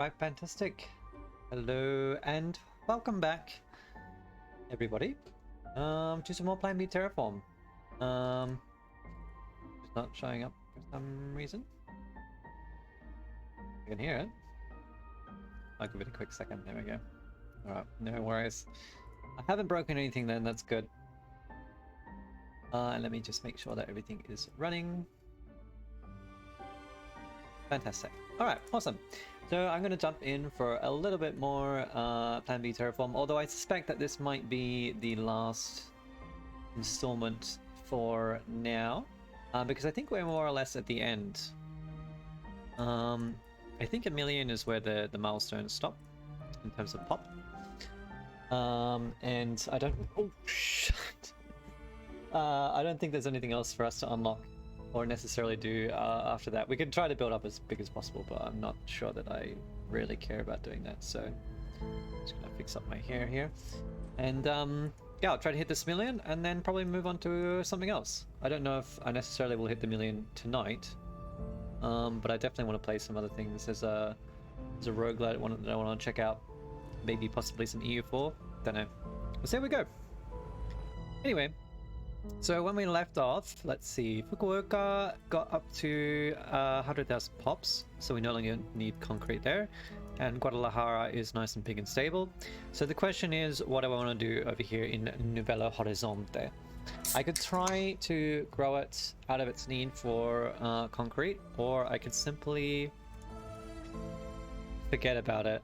Right, fantastic. Hello and welcome back, everybody. To some more Plan B Terraform. It's not showing up for some reason. I can hear it. I'll give it a quick second. There we go. Alright, no worries. I haven't broken anything then, that's good. And let me just make sure that everything is running. Fantastic. Alright, awesome. So I'm going to jump in for a little bit more Plan B Terraform, although I suspect that this might be the last installment for now, because I think we're more or less at the end. I think 1,000,000 is where the milestones stop in terms of pop. And I don't... Oh, shit! I don't think there's anything else for us to unlock or necessarily do after that. We can try to build up as big as possible, but I'm not sure that I really care about doing that. So I'm just gonna fix up my hair here, and yeah, I'll try to hit this 1,000,000 and then probably move on to something else. I don't know if I necessarily will hit the 1,000,000 tonight, but I definitely want to play some other things. There's a roguelite that I want to check out, maybe possibly some EU4. Don't know. Well, so there we go. Anyway. So when we left off, let's see, Fukuoka got up to 100,000 pops, so we no longer need concrete there, and Guadalajara is nice and big and stable. So the question is, what do I want to do over here in Novello Horizonte? I could try to grow it out of its need for concrete, or I could simply forget about it.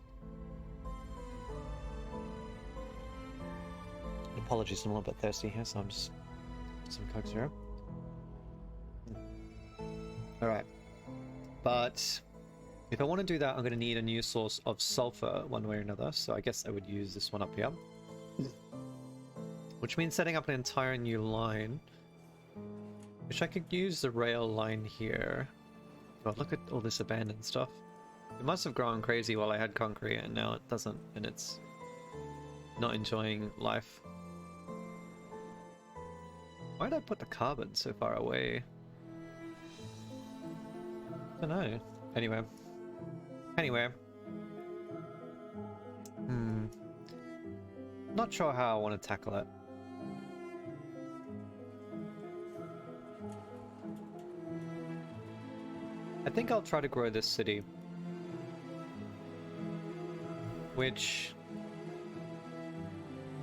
Apologies, I'm a little bit thirsty here, so I'm just... some Coke Zero. Alright. But if I want to do that, I'm going to need a new source of sulfur one way or another. So I guess I would use this one up here. Which means setting up an entire new line. Which I could use the rail line here. God, look at all this abandoned stuff. It must have grown crazy while I had concrete, and now it doesn't, and it's not enjoying life. Why did I put the carbon so far away? I don't know. Anyway. Not sure how I want to tackle it. I think I'll try to grow this city. Which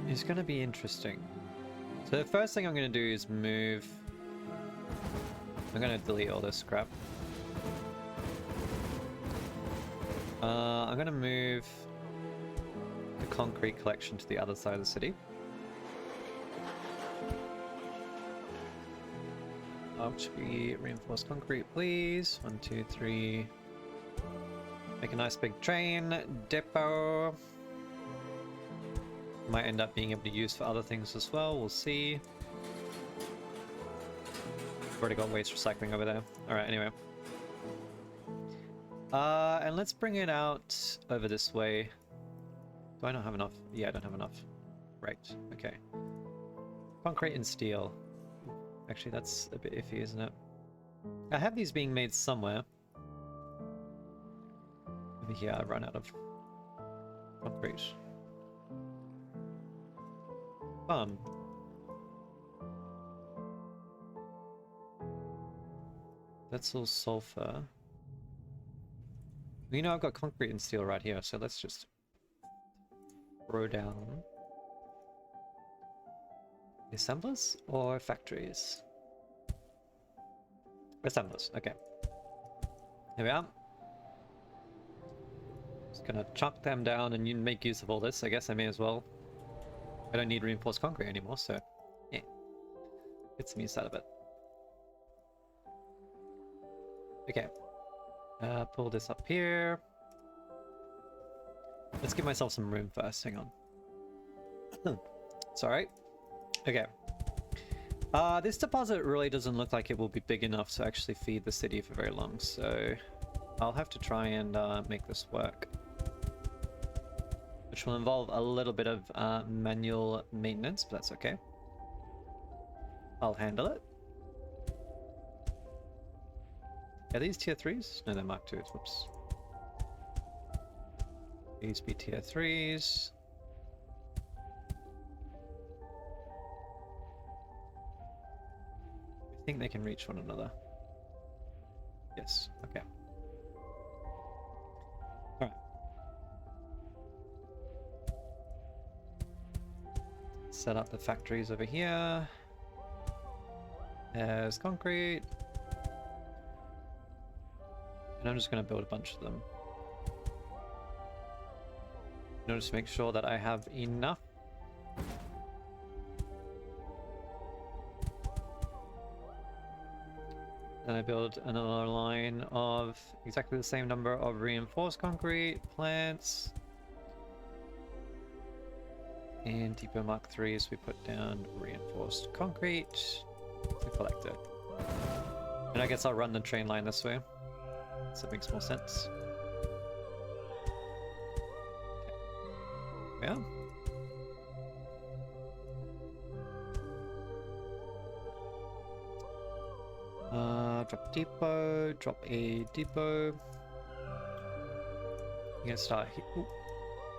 is going to be interesting. So the first thing I'm going to do is move... I'm going to delete all this crap. I'm going to move the concrete collection to the other side of the city. Should be reinforced concrete, please. 1, 2, 3. Make a nice big train depot. Might end up being able to use for other things as well, we'll see. Already got waste recycling over there. Alright, anyway. And let's bring it out over this way. Do I not have enough? Yeah, I don't have enough. Right, okay. Concrete and steel. Actually, that's a bit iffy, isn't it? I have these being made somewhere. Over here, I've run out of concrete. That's all sulfur. You know, I've got concrete and steel right here, so let's just throw down assemblers or factories. Assemblers, okay. Here we are. Just gonna chuck them down and you make use of all this. I guess I may as well. I don't need reinforced concrete anymore, so yeah, get some use out of it. Okay, pull this up here. Let's give myself some room first, hang on. It's alright. Okay. This deposit really doesn't look like it will be big enough to actually feed the city for very long, so I'll have to try and make this work. Which will involve a little bit of manual maintenance, but that's okay. I'll handle it. Are these tier 3s? No, they're Mark 2s. Whoops. These be tier 3s. I think they can reach one another. Yes, okay. Alright. Set up the factories over here. There's concrete. And I'm just going to build a bunch of them. And I'll just make sure that I have enough. Then I build another line of exactly the same number of reinforced concrete plants. And depot mark 3s, we put down reinforced concrete to collect it. And I guess I'll run the train line this way, so it makes more sense. Okay. Yeah. Drop depot, drop a depot. You're gonna start here.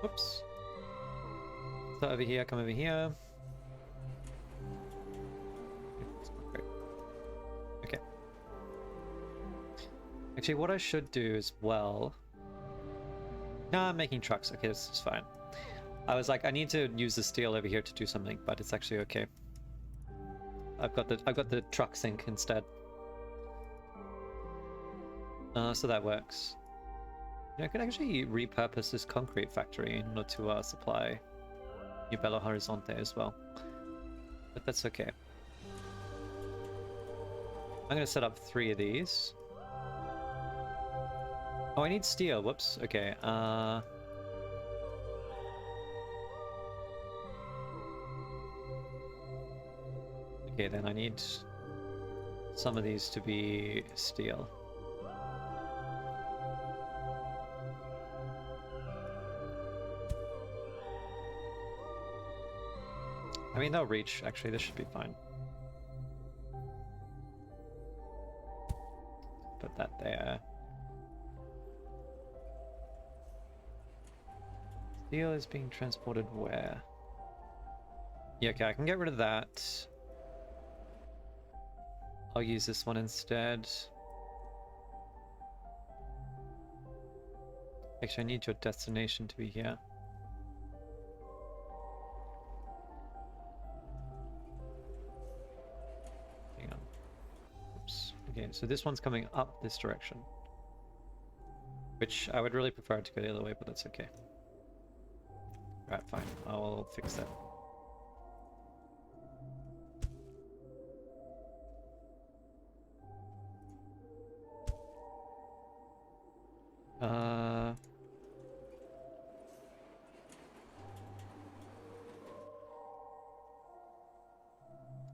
Whoops. Start over here, come over here. Okay. Actually, what I should do as well. Nah, I'm making trucks. Okay, this is fine. I was like, I need to use the steel over here to do something, but it's actually okay. I've got the truck sink instead. So that works. You know, I could actually repurpose this concrete factory in order to supply New Belo Horizonte as well. But that's okay. I'm going to set up 3 of these. Oh, I need steel. Whoops. Okay. Okay, then I need some of these to be steel. I mean, they'll reach. Actually, this should be fine. Put that there. Steel is being transported where? Yeah, okay, I can get rid of that. I'll use this one instead. Actually, I need your destination to be here. Hang on. Oops. Okay, so this one's coming up this direction. Which I would really prefer it to go the other way, but that's okay. Right, fine. I'll fix that.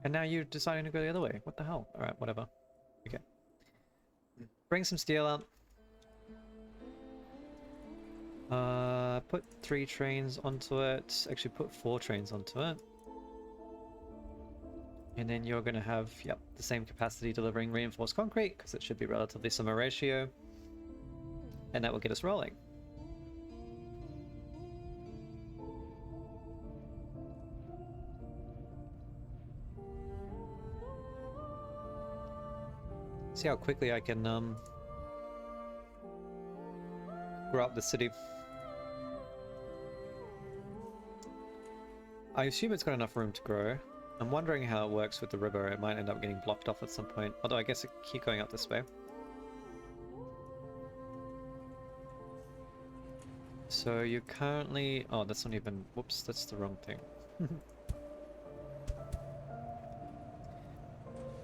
And now you're deciding to go the other way. What the hell? Alright, whatever. Okay. Bring some steel up. Put 3 trains onto it. Actually, put 4 trains onto it. And then you're going to have, yep, the same capacity delivering reinforced concrete, because it should be relatively similar ratio. And that will get us rolling. See how quickly I can grow up the city. I assume it's got enough room to grow. I'm wondering how it works with the river. It might end up getting blocked off at some point. Although I guess it keep going up this way. So you're currently... Oh, that's not even... Whoops, that's the wrong thing.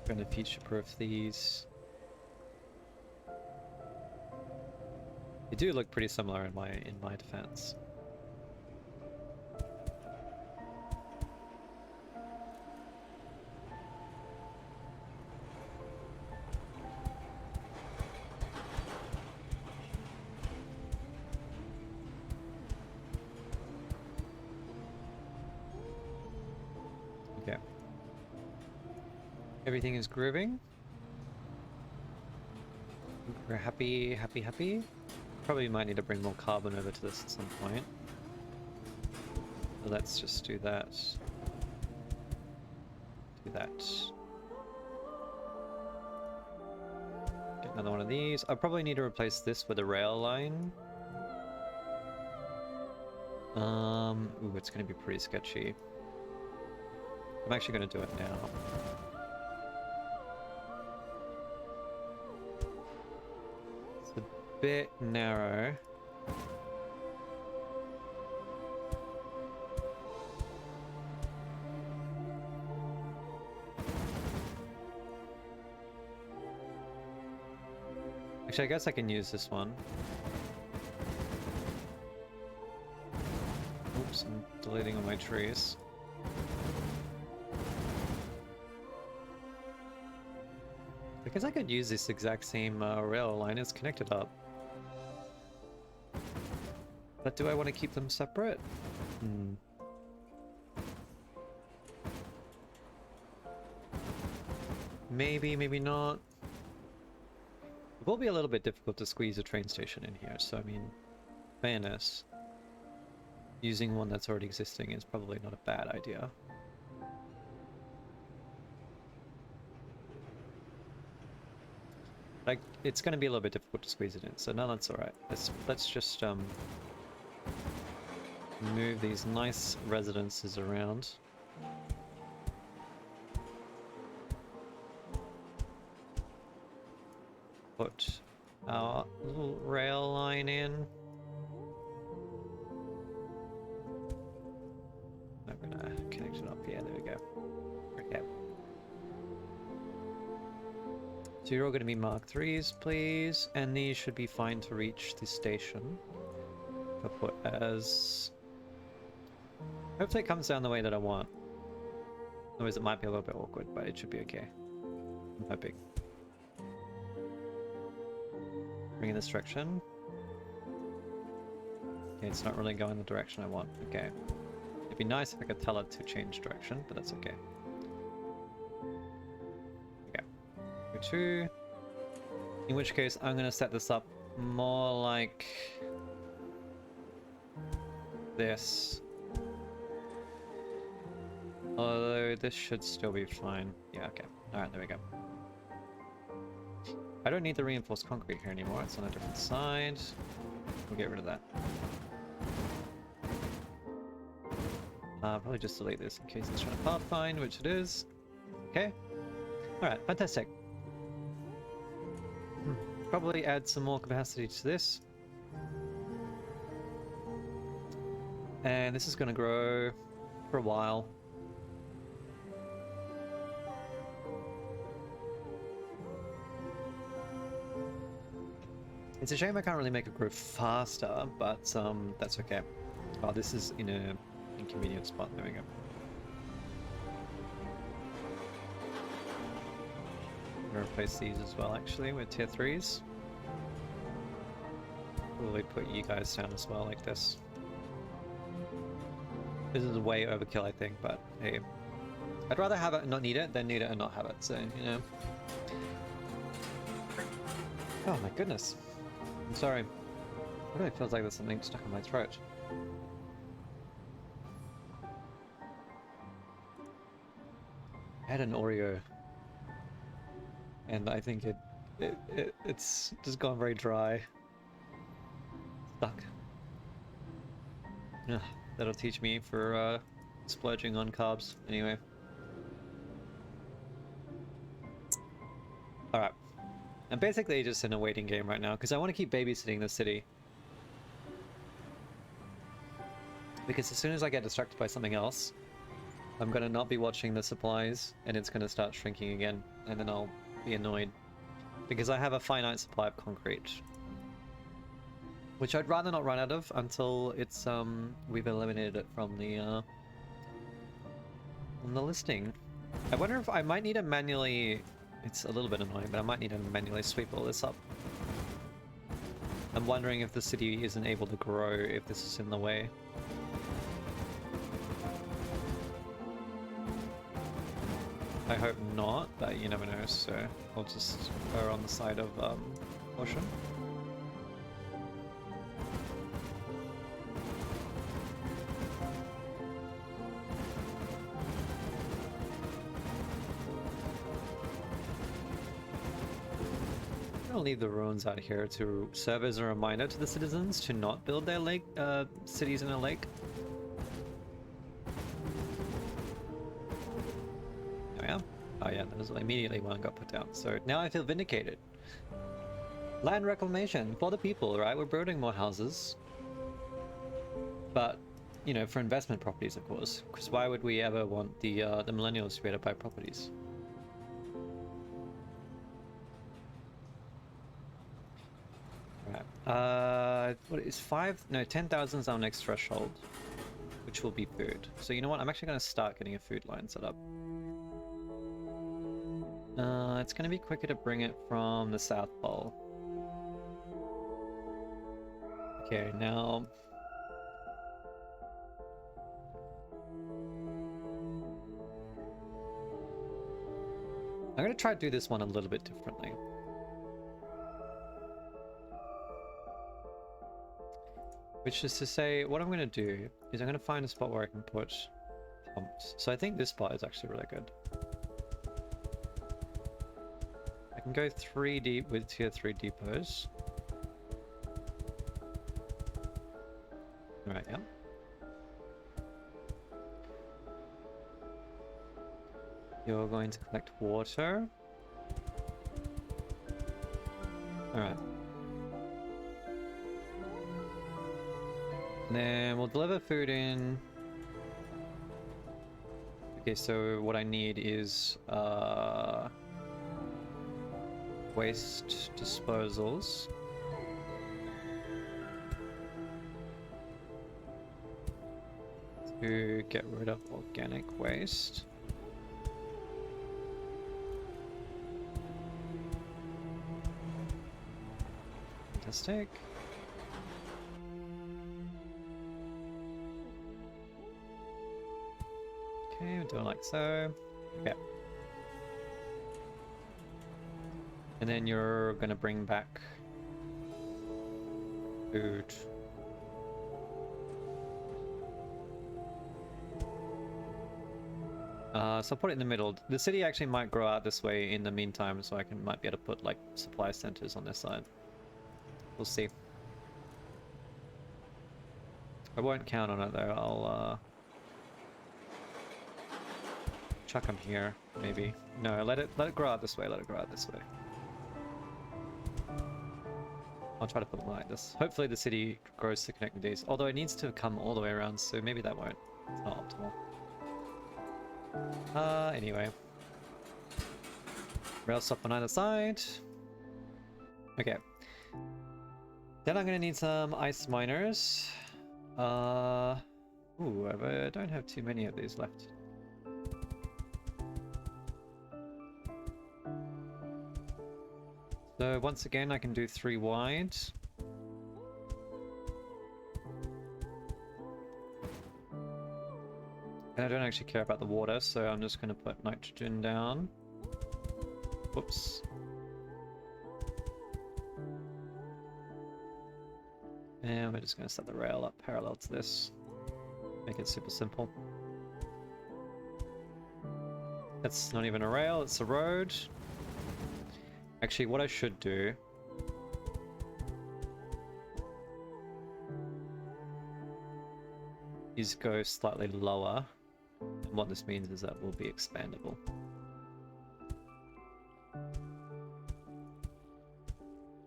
Going to future-proof these. They do look pretty similar in my defense. Okay. Everything is grooving. We're happy. Probably might need to bring more carbon over to this at some point. So let's just do that. Do that. Get another one of these. I probably need to replace this with a rail line. Ooh, it's going to be pretty sketchy. I'm actually going to do it now. It's a bit narrow. Actually, I guess I can use this one. Oops, I'm deleting all my trees. Because I could use this exact same rail line, it's connected up. But do I want to keep them separate? Maybe, maybe not. It will be a little bit difficult to squeeze a train station in here, so I mean, fairness. Using one that's already existing is probably not a bad idea. Like, it's going to be a little bit difficult to squeeze it in, so no, that's alright. Let's just move these nice residences around. Put our little rail line in. I'm gonna connect it up here, there we go. Okay. So you're all gonna be Mark 3s, please, and these should be fine to reach the station. I'll put as... Hopefully it comes down the way that I want. Otherwise it might be a little bit awkward, but it should be okay. I'm hoping. Bring in this direction. Okay, it's not really going the direction I want. Okay. It'd be nice if I could tell it to change direction, but that's okay. Okay. Go 2. In which case, I'm going to set this up more like this. Although this should still be fine. Yeah, okay. Alright, there we go. I don't need the reinforced concrete here anymore, it's on a different side. We'll get rid of that. Probably just delete this in case it's trying to pathfind, which it is. Okay. Alright, fantastic. Probably add some more capacity to this. And this is going to grow for a while. It's a shame I can't really make it grow faster, but that's okay. Oh, this is in a inconvenient spot. There we go. I'm gonna replace these as well, actually, with tier 3s. Probably put you guys down as well, like this. This is way overkill, I think, but hey. I'd rather have it and not need it than need it and not have it, so, you know. Oh my goodness. I'm sorry. It really feels like there's something stuck in my throat. I had an Oreo, and I think it's just gone very dry. Stuck. Ugh, that'll teach me for splurging on carbs. Anyway. Alright. I'm basically just in a waiting game right now, because I want to keep babysitting the city. Because as soon as I get distracted by something else, I'm going to not be watching the supplies, and it's going to start shrinking again, and then I'll be annoyed. Because I have a finite supply of concrete. Which I'd rather not run out of until it's, we've eliminated it from the listing. I wonder if I might need to manually... It's a little bit annoying, but I might need to manually sweep all this up. I'm wondering if the city isn't able to grow if this is in the way. I hope not, but you never know, so I'll just go on the side of caution. gonna leave the ruins out here to serve as a reminder to the citizens to not build their lake, cities in a lake. Oh yeah? Oh yeah, that was immediately one got put down. So now I feel vindicated. Land reclamation for the people, right? We're building more houses. But, you know, for investment properties, of course. Because why would we ever want the millennials to be able to buy properties? Right. What is 10,000 is our next threshold, which will be food. So you know what? I'm actually going to start getting a food line set up. It's going to be quicker to bring it from the South Pole. Okay, now... I'm going to try to do this one a little bit differently. Which is to say, what I'm going to do is I'm going to find a spot where I can put pumps. So I think this spot is actually really good. I can go 3 deep with tier 3 depots. Alright, yeah. You're going to collect water. Alright. Then we'll deliver food in. Okay, so what I need is waste disposals. To get rid of organic waste. Fantastic. Okay, we're doing like so. Okay. And then you're gonna bring back food. So I'll put it in the middle. The city actually might grow out this way in the meantime, so I might be able to put like supply centers on this side. We'll see. I won't count on it though. I'll chuck them here, maybe. No, let it grow out this way. Let it grow out this way. I'll try to put them like this. Hopefully the city grows to connect with these. Although it needs to come all the way around, so maybe that won't. It's not optimal. Anyway. Rail stop on either side. Okay. Then I'm gonna need some ice miners. Ooh, I don't have too many of these left. So once again, I can do 3 wide. And I don't actually care about the water, so I'm just going to put nitrogen down. Whoops. And we're just going to set the rail up parallel to this. Make it super simple. That's not even a rail, it's a road. Actually, what I should do is go slightly lower. And what this means is that will be expandable.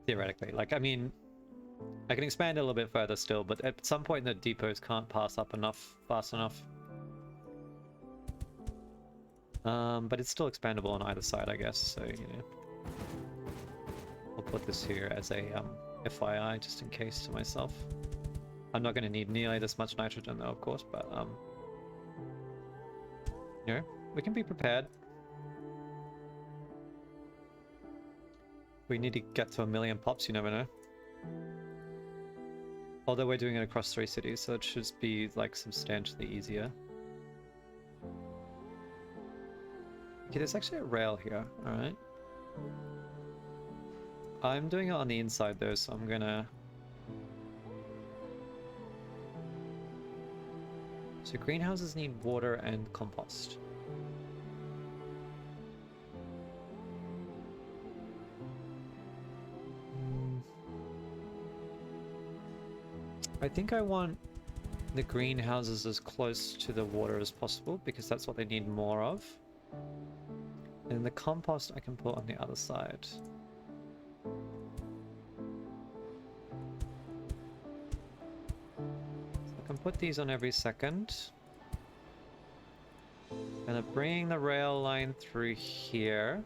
Theoretically, like, I mean, I can expand it a little bit further still, but at some point the depots can't pass up fast enough. But it's still expandable on either side, I guess, so, you know. I'll put this here as a FYI, just in case to myself. I'm not going to need nearly this much nitrogen though, of course, but, you know, we can be prepared. We need to get to 1 million pops, you never know. Although we're doing it across 3 cities, so it should be, like, substantially easier. Okay, there's actually a rail here, alright. I'm doing it on the inside though, so I'm gonna... So greenhouses need water and compost. I think I want the greenhouses as close to the water as possible because that's what they need more of. And the compost I can put on the other side. So I can put these on every second. Gonna bring the rail line through here.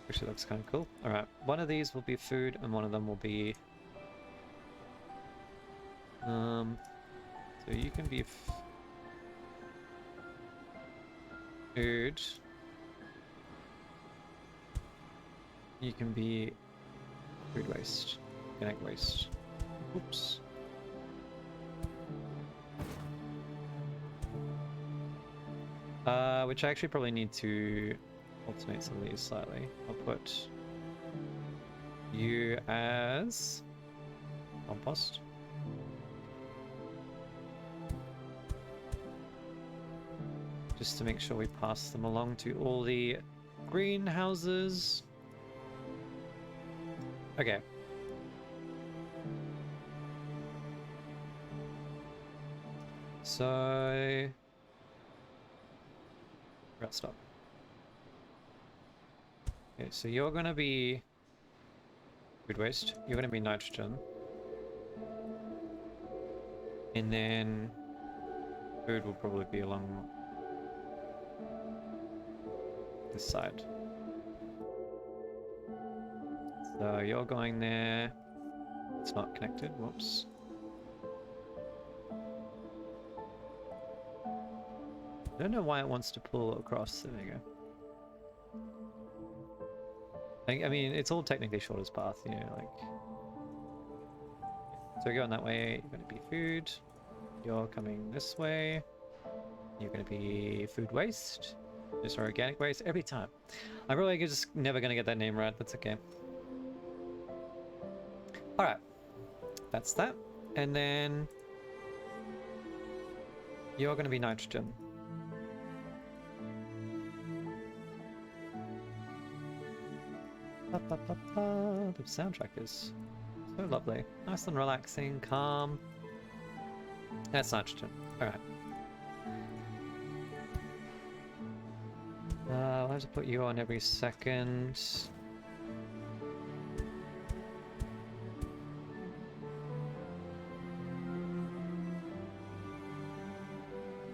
Actually looks kind of cool. Alright, one of these will be food and one of them will be... so you can be food. You can be food waste. Organic waste. Oops. Which I actually probably need to alternate some of these slightly. I'll put you as compost. Just to make sure we pass them along to all the greenhouses. Okay. So... Right, stop. Okay, so you're gonna be food waste. You're gonna be nitrogen. And then food will probably be along this side. So you're going there. It's not connected. Whoops. I don't know why it wants to pull across. There you go. I mean, it's all technically shortest path, you know, like... So you're going that way, you're going to be food. You're coming this way. You're going to be food waste. Just organic waste every time. I'm probably just never going to get that name right. That's okay. Alright. That's that. And then... You're going to be nitrogen. The soundtrack is so lovely. Nice and relaxing, calm. That's nitrogen. Alright. I'll have to put you on every second.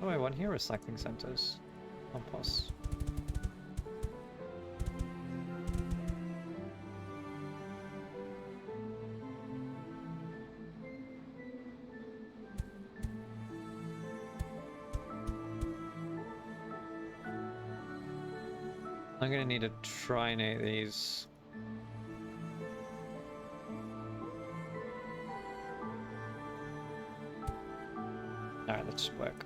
Oh, I want here recycling centers. Compost. I'm gonna need to trinate these. Alright, let's just work.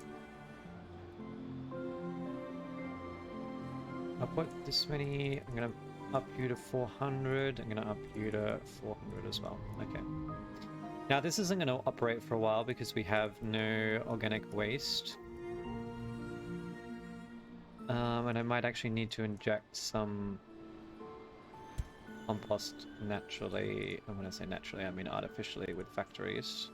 I'll put this many. I'm gonna up you to 400. I'm gonna up you to 400 as well. Okay. Now this isn't gonna operate for a while because we have no organic waste. And I might actually need to inject some compost naturally. And when I say naturally, I mean artificially with factories.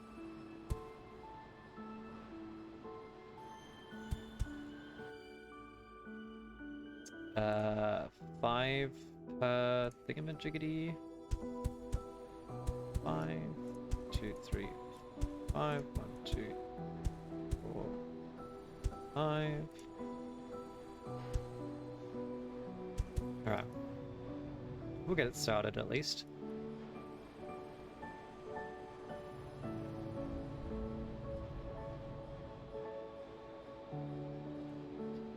Uh, 5 per thingamajiggity. 5, 2, 3, 5, 1, 2, 4, 5. Alright. We'll get it started at least.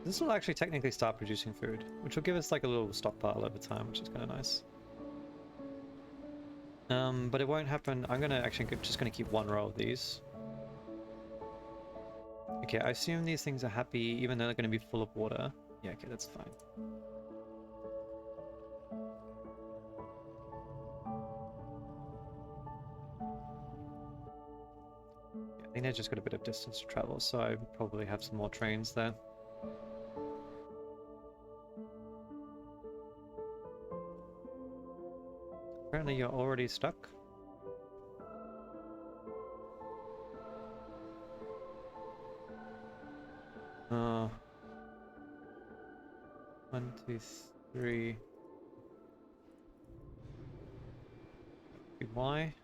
This will actually technically start producing food, which will give us like a little stockpile over time, which is kind of nice. But it won't happen. I'm gonna actually just gonna keep one row of these. Okay, I assume these things are happy even though they're gonna be full of water. Yeah, okay, that's fine. Yeah, mean, they've just got a bit of distance to travel, so I probably have some more trains there. Apparently you're already stuck. Oh. 1, 2, 3. Why?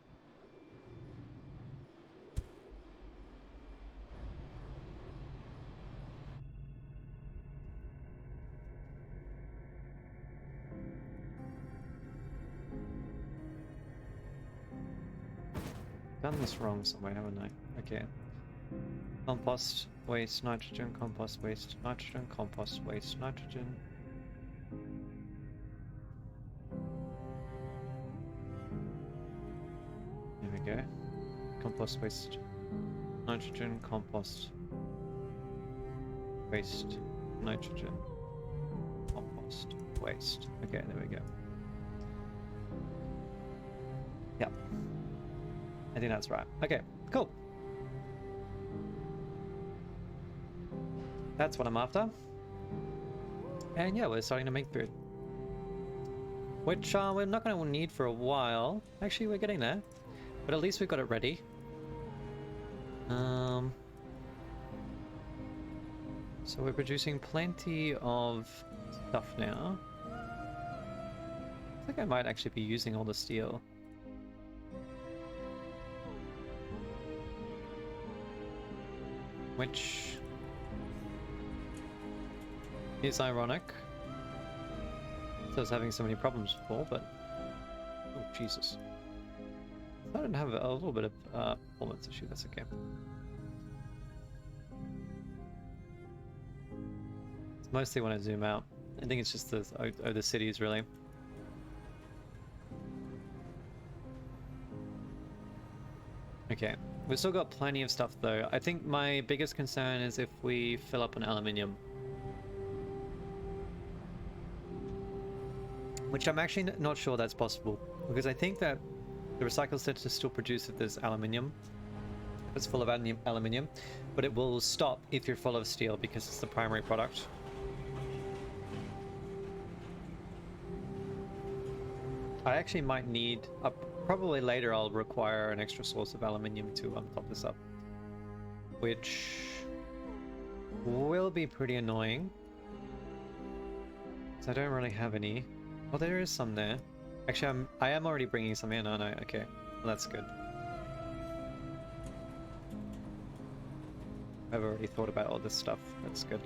Done this wrong somewhere, haven't I? Okay. Compost, waste, nitrogen, compost, waste, nitrogen, compost, waste, nitrogen. There we go. Compost, waste, nitrogen, compost, waste, nitrogen, compost, waste. Okay, there we go. Yep. I think that's right. Okay, cool. That's what I'm after. And yeah, we're starting to make food. Which we're not going to need for a while. Actually, we're getting there. But at least we've got it ready. So we're producing plenty of stuff now. I think I might actually be using all the steel. Which is ironic. I was having so many problems before, but oh Jesus! I don't have a little bit of performance issue. That's okay. It's mostly when I zoom out. I think it's just the cities really. Okay, we've still got plenty of stuff though. I think my biggest concern is if we fill up on aluminium. Which I'm actually not sure that's possible, because I think that the recycle center still produces this aluminium. It's full of aluminium, but it will stop if you're full of steel because it's the primary product. I actually might need, probably later I'll require an extra source of aluminium to top this up, which will be pretty annoying, because I don't really have any. Well, there is some there. Actually, I am already bringing some in, aren't I? Okay, well, that's good. I've already thought about all this stuff. That's good.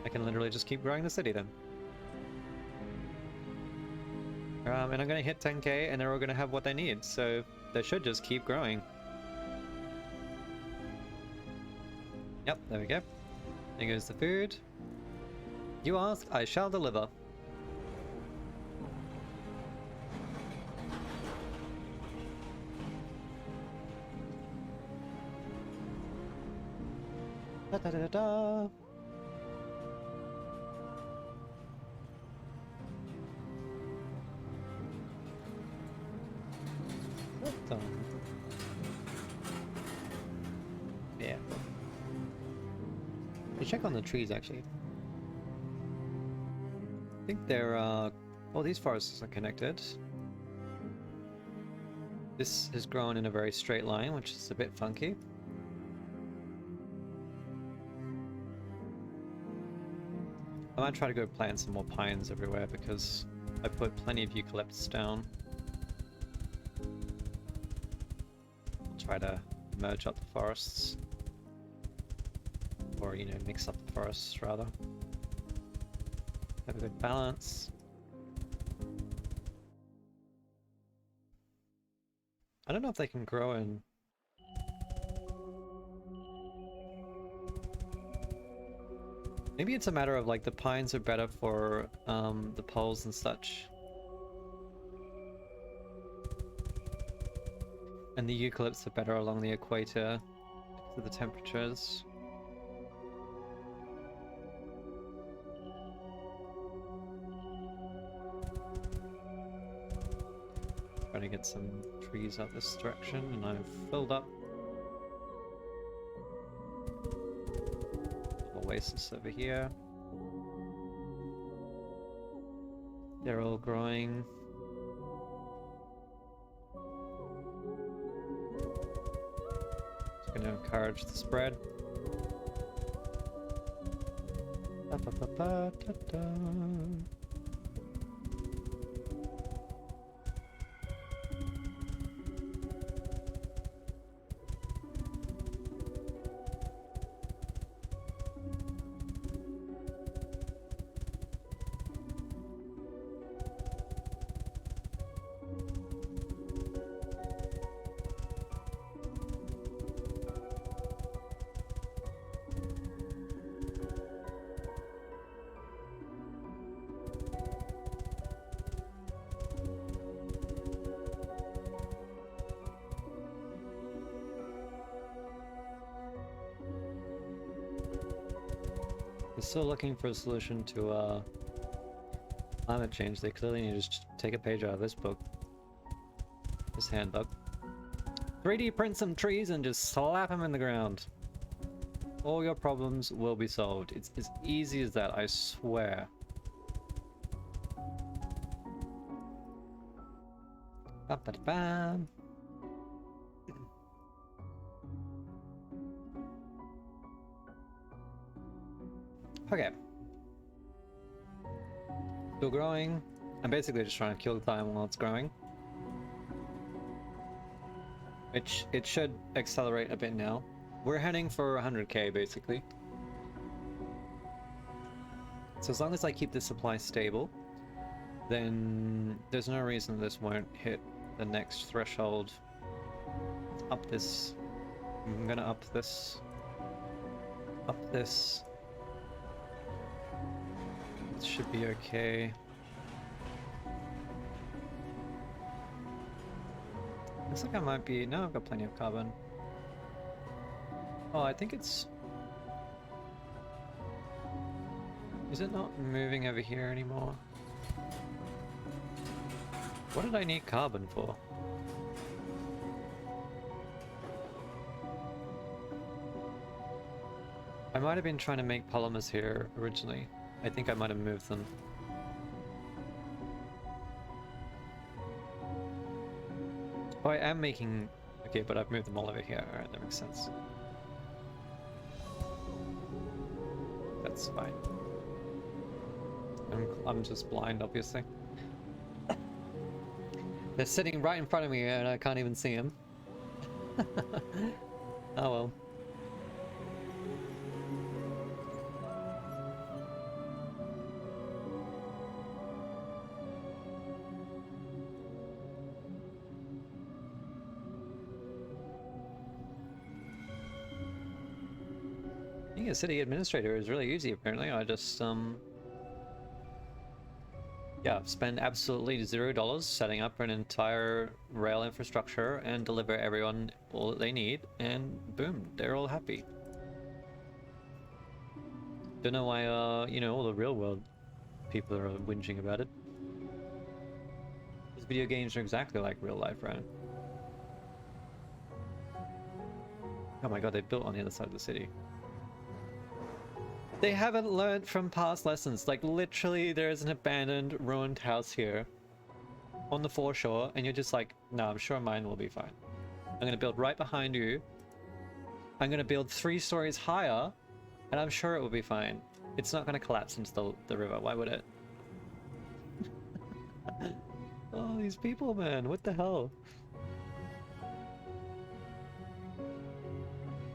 I can literally just keep growing the city then. And I'm going to hit 10k and they're all going to have what they need, so they should just keep growing. Yep, there we go. There goes the food. You asked, I shall deliver. Da da da da. Yeah. Let's check on the trees actually. I think they're well, these forests are connected. This has grown in a very straight line, which is a bit funky. I might try to go plant some more pines everywhere because I put plenty of eucalyptus down. I'll try to merge up the forests. Or, you know, mix up the forests rather. Have a good balance. I don't know if they can grow in... Maybe it's a matter of like the pines are better for the poles and such. And the eucalypts are better along the equator because of the temperatures. Trying to get some trees out this direction, and I've filled up place this over here. They're all growing. Just gonna encourage the spread. Ba, ba, ba, ba, da, da. We're still looking for a solution to climate change. They clearly need to just take a page out of this book. This handbook. 3D print some trees and just slap them in the ground. All your problems will be solved. It's as easy as that, I swear. Ba-ba-da-bam. Okay. Still growing. I'm basically just trying to kill time while it's growing. Which it should accelerate a bit now. We're heading for 100k basically. So as long as I keep the supply stable, then there's no reason this won't hit the next threshold. Up this. I'm gonna up this. Up this. It should be okay. Looks like I might be... No, I've got plenty of carbon. Oh, I think it's... Is it not moving over here anymore? What did I need carbon for? I might have been trying to make polymers here originally. I think I might have moved them. Oh, I am making... Okay, but I've moved them all over here. Alright, that makes sense. That's fine. I'm just blind, obviously. They're sitting right in front of me and I can't even see them. Oh well. Being a city administrator is really easy apparently. I just yeah, spend absolutely $0 setting up an entire rail infrastructure and deliver everyone all that they need, and boom, they're all happy. Don't know why you know, all the real world people are whinging about it. These video games are exactly like real life, right? Oh my god, they built on the other side of the city. They haven't learned from past lessons. Like, literally, there is an abandoned, ruined house here on the foreshore, and you're just like, no, I'm sure mine will be fine. I'm gonna build right behind you. I'm gonna build 3 stories higher, and I'm sure it will be fine. It's not gonna collapse into the river. Why would it? Oh, these people, man. What the hell?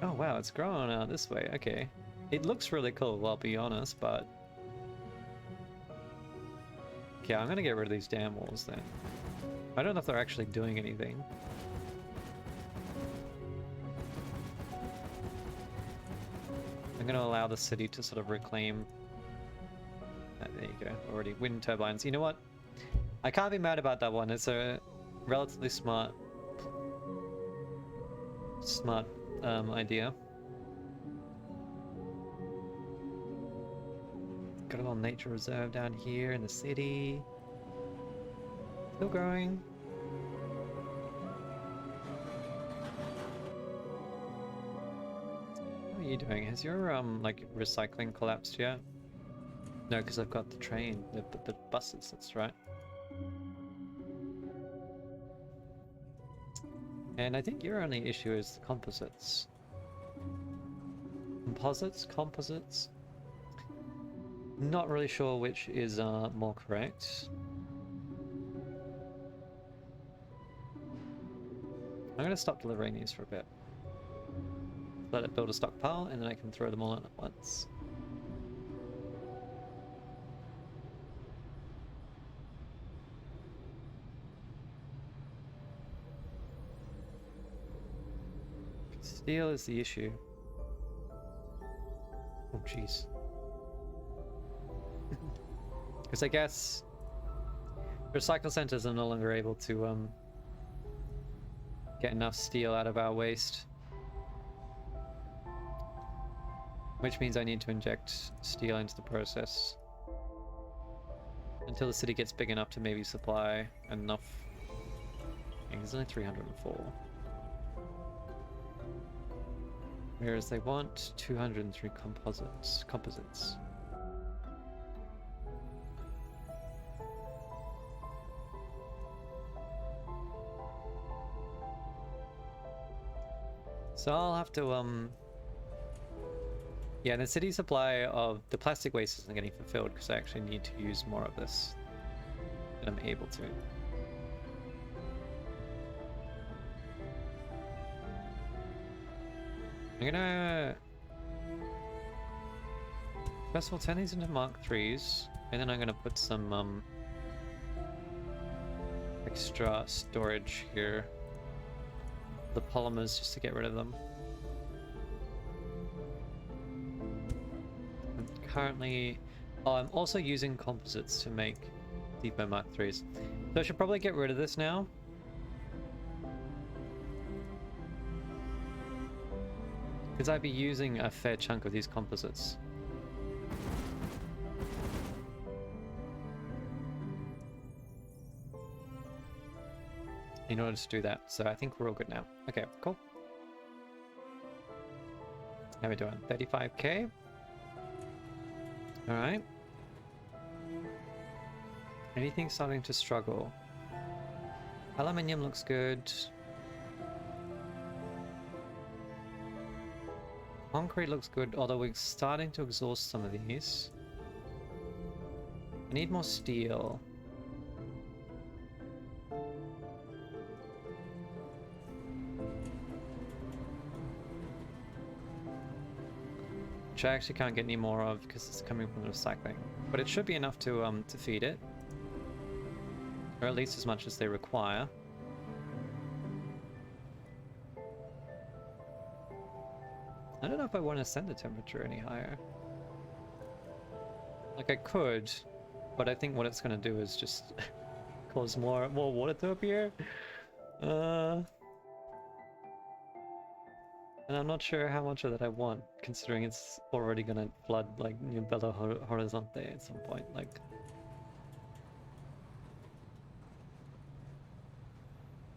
Oh, wow. It's growing out this way. Okay. It looks really cool, I'll be honest, but... Okay, I'm gonna get rid of these damn walls then. I don't know if they're actually doing anything. I'm gonna allow the city to sort of reclaim... there you go, already. Wind turbines. You know what? I can't be mad about that one. It's a relatively smart idea. Got a little nature reserve down here in the city. Still growing. are you doing? Has your like recycling collapsed yet? No, because I've got the train, the buses. That's right. And I think your only issue is the composites. Composites? Not really sure which is more correct. I'm gonna stop delivering these for a bit. Let it build a stockpile, and then I can throw them all in at once. Steel is the issue. Oh jeez. Because I guess recycle centers are no longer able to get enough steel out of our waste. Which means I need to inject steel into the process. Until the city gets big enough to maybe supply enough. I think there's only 304. Whereas they want 203 composites. So I'll have to yeah, the city supply of the plastic waste isn't getting fulfilled because I actually need to use more of this than I'm able to. I'm gonna first of all turn these into Mark IIIs, and then I'm gonna put some extra storage here. The polymers just to get rid of them. I'm currently... Oh, I'm also using composites to make Depot Mark IIIs. So I should probably get rid of this now. Because I'd be using a fair chunk of these composites. In order to do that, so I think we're all good now. Okay, cool. How are we doing? 35k? Alright. Anything starting to struggle? Aluminium looks good. Concrete looks good, although we're starting to exhaust some of these. I need more steel. Which I actually can't get any more of because it's coming from the recycling. But it should be enough to feed it. Or at least as much as they require. I don't know if I want to send the temperature any higher. Like I could, but I think what it's going to do is just cause more water to appear. And I'm not sure how much of that I want, considering it's already going to flood like New Belo Horizonte at some point. Like,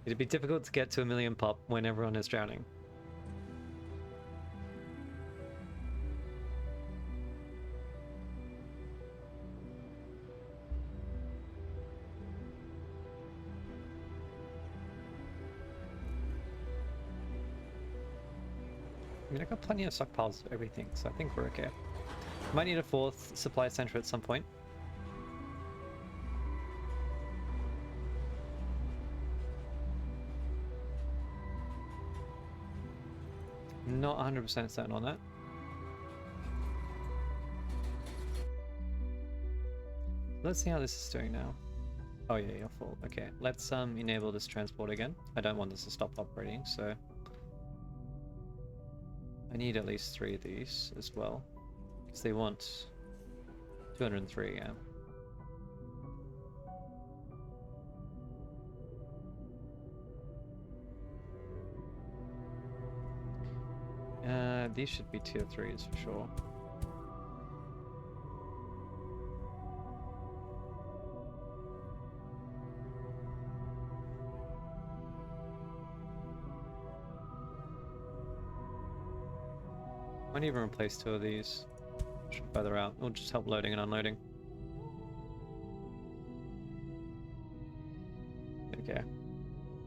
it'd be difficult to get to 1 million pop when everyone is drowning. I mean, I got plenty of stockpiles of everything, so I think we're okay. Might need a 4th supply center at some point. Not 100% certain on that. Let's see how this is doing now. Oh yeah, you're full. Okay, let's enable this transport again. I don't want this to stop operating, so I need at least 3 of these as well, because they want 203, yeah. These should be tier 3s for sure. Might even replace 2 of these. Further out. It'll just help loading and unloading. Okay.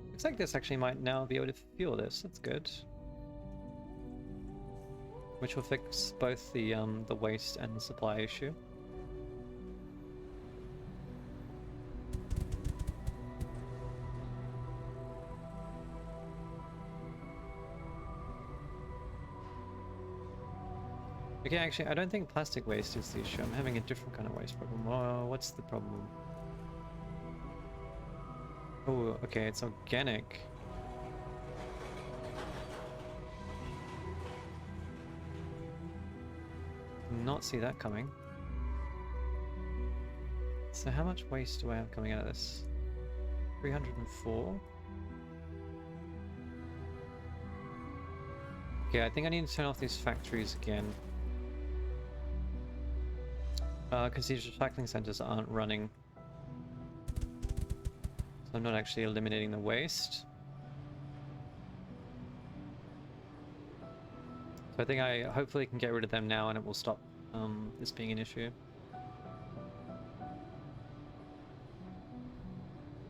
Looks like this actually might now be able to fuel this. That's good. Which will fix both the waste and the supply issue. Okay, actually, I don't think plastic waste is the issue. I'm having a different kind of waste problem. What's the problem? Oh, okay, it's organic. Did not see that coming. So how much waste do I have coming out of this? 304? Okay, I think I need to turn off these factories again. Because these recycling centers aren't running. So I'm not actually eliminating the waste. So I think I hopefully can get rid of them now and it will stop this being an issue.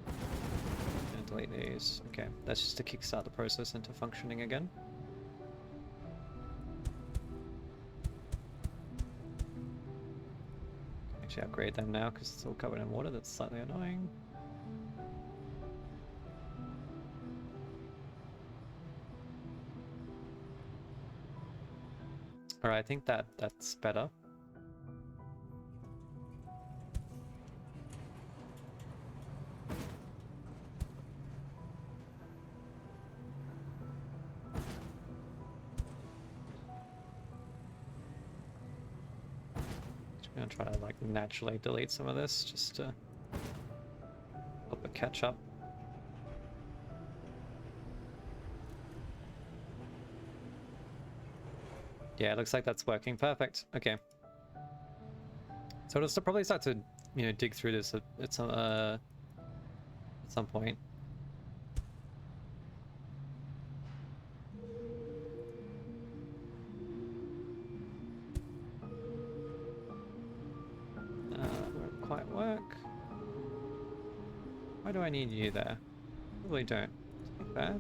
And delete these. Okay, that's just to kickstart the process into functioning again. Actually upgrade them now because it's all covered in water. That's slightly annoying. Alright, I think that's better. I'm gonna try to like naturally delete some of this just to help it catch up. Yeah, it looks like that's working. Perfect. Okay. So it'll probably start to, you know, dig through this at some point. Won't quite work. Why do I need you there? Probably don't. Like that.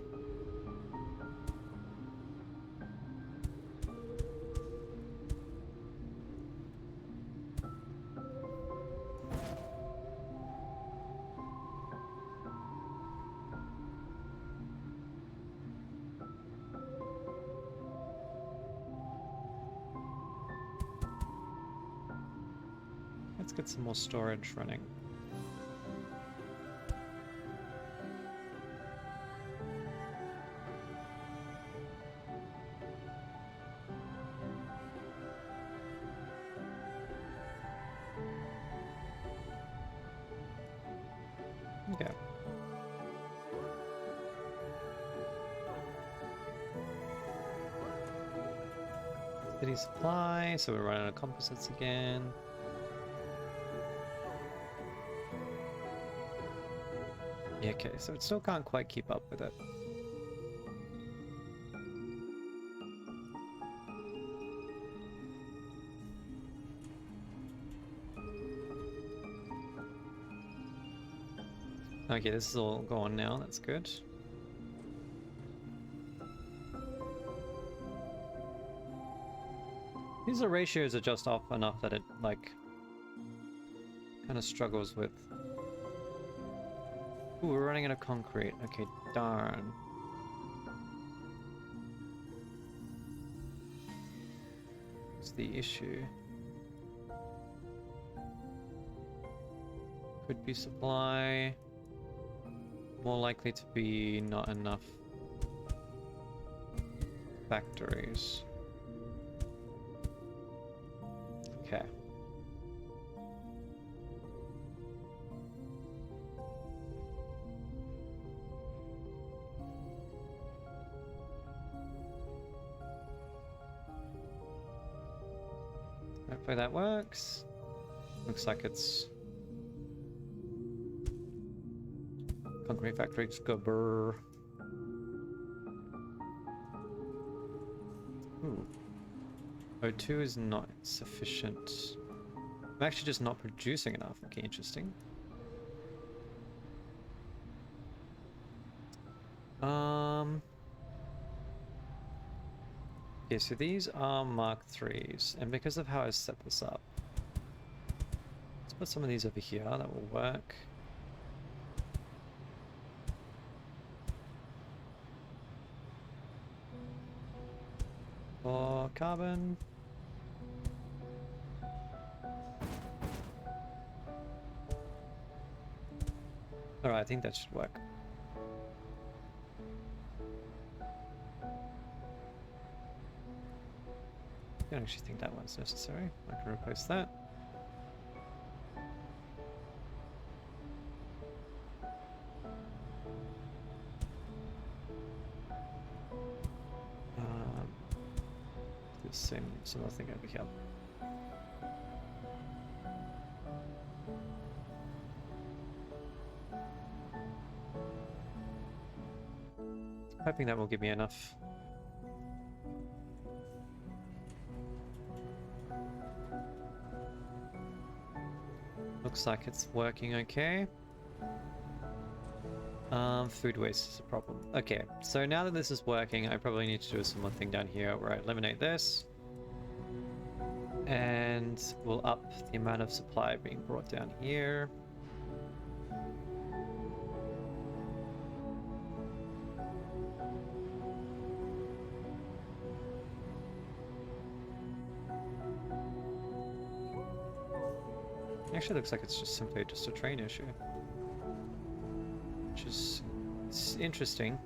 Let's get some more storage running. Okay. City supply, so we're running out of composites again. Yeah, okay, so it still can't quite keep up with it. Okay, this is all gone now, that's good. These ratios are just off enough that it, like, kind of struggles with... Ooh, we're running out of concrete. Okay, darn. What's the issue? Could be supply. More likely to be not enough factories. Okay. Hopefully that works. Looks like it's concrete factory, just go brrr. Ooh. O2 is not sufficient. I'm actually just not producing enough. Okay, interesting. Yeah, so these are Mark 3s, and because of how I set this up, let's put some of these over here, that will work. For carbon. Alright, I think that should work. I don't actually think that one's necessary. I can replace that. The same similar thing over here. Hoping that will give me enough. Looks like it's working okay. Food waste is a problem. Okay, so now that this is working, I probably need to do a similar thing down here where I eliminate this. And we'll up the amount of supply being brought down here. Actually looks like it's just simply just a train issue. Which is interesting.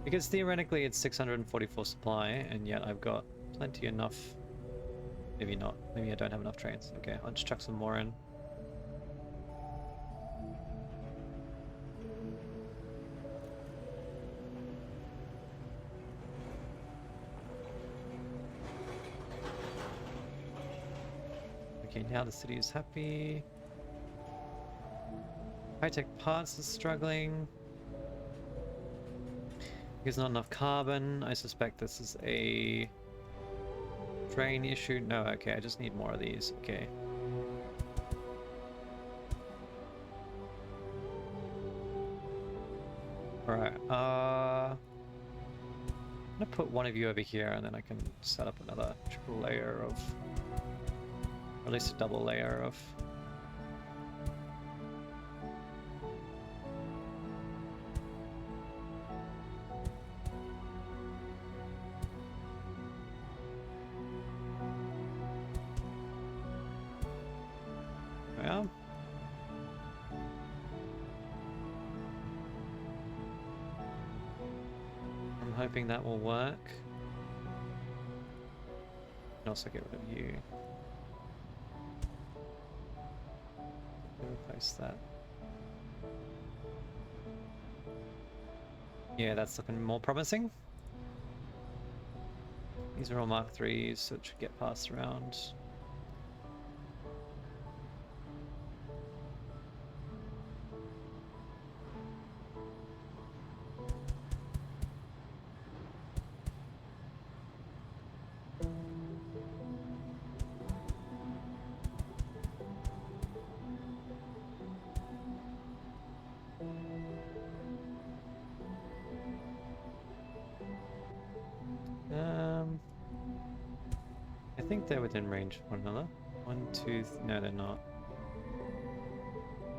Because theoretically it's 644 supply, and yet I've got plenty enough. Maybe not. Maybe I don't have enough trains. Okay, I'll just chuck some more in. Okay, now the city is happy. High-tech parts is struggling. There's not enough carbon. I suspect this is a train issue. No, okay, I just need more of these. Okay. Alright, I'm gonna put one of you over here and then I can set up another triple layer of, or at least a double layer of. Yeah. I'm hoping that will work. And also get rid of you. Replace that. Yeah, that's looking more promising. These are all Mark 3s, so it should get passed around. I think they're within range of one another. One, two, no, they're not.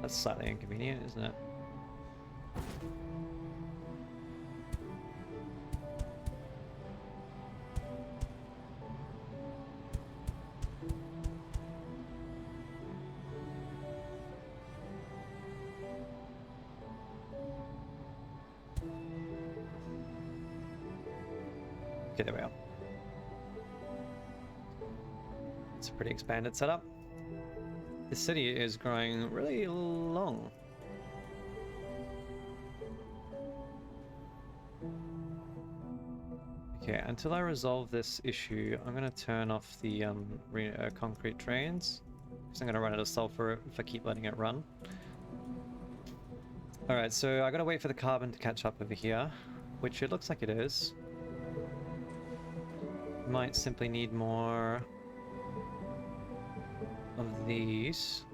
That's slightly inconvenient, isn't it? Okay, there we are. It's a pretty expanded setup. This city is growing really long. Okay, until I resolve this issue, I'm going to turn off the concrete trains. Because I'm going to run out of sulfur if I keep letting it run. Alright, so I got to wait for the carbon to catch up over here, which it looks like it is. Might simply need more of these.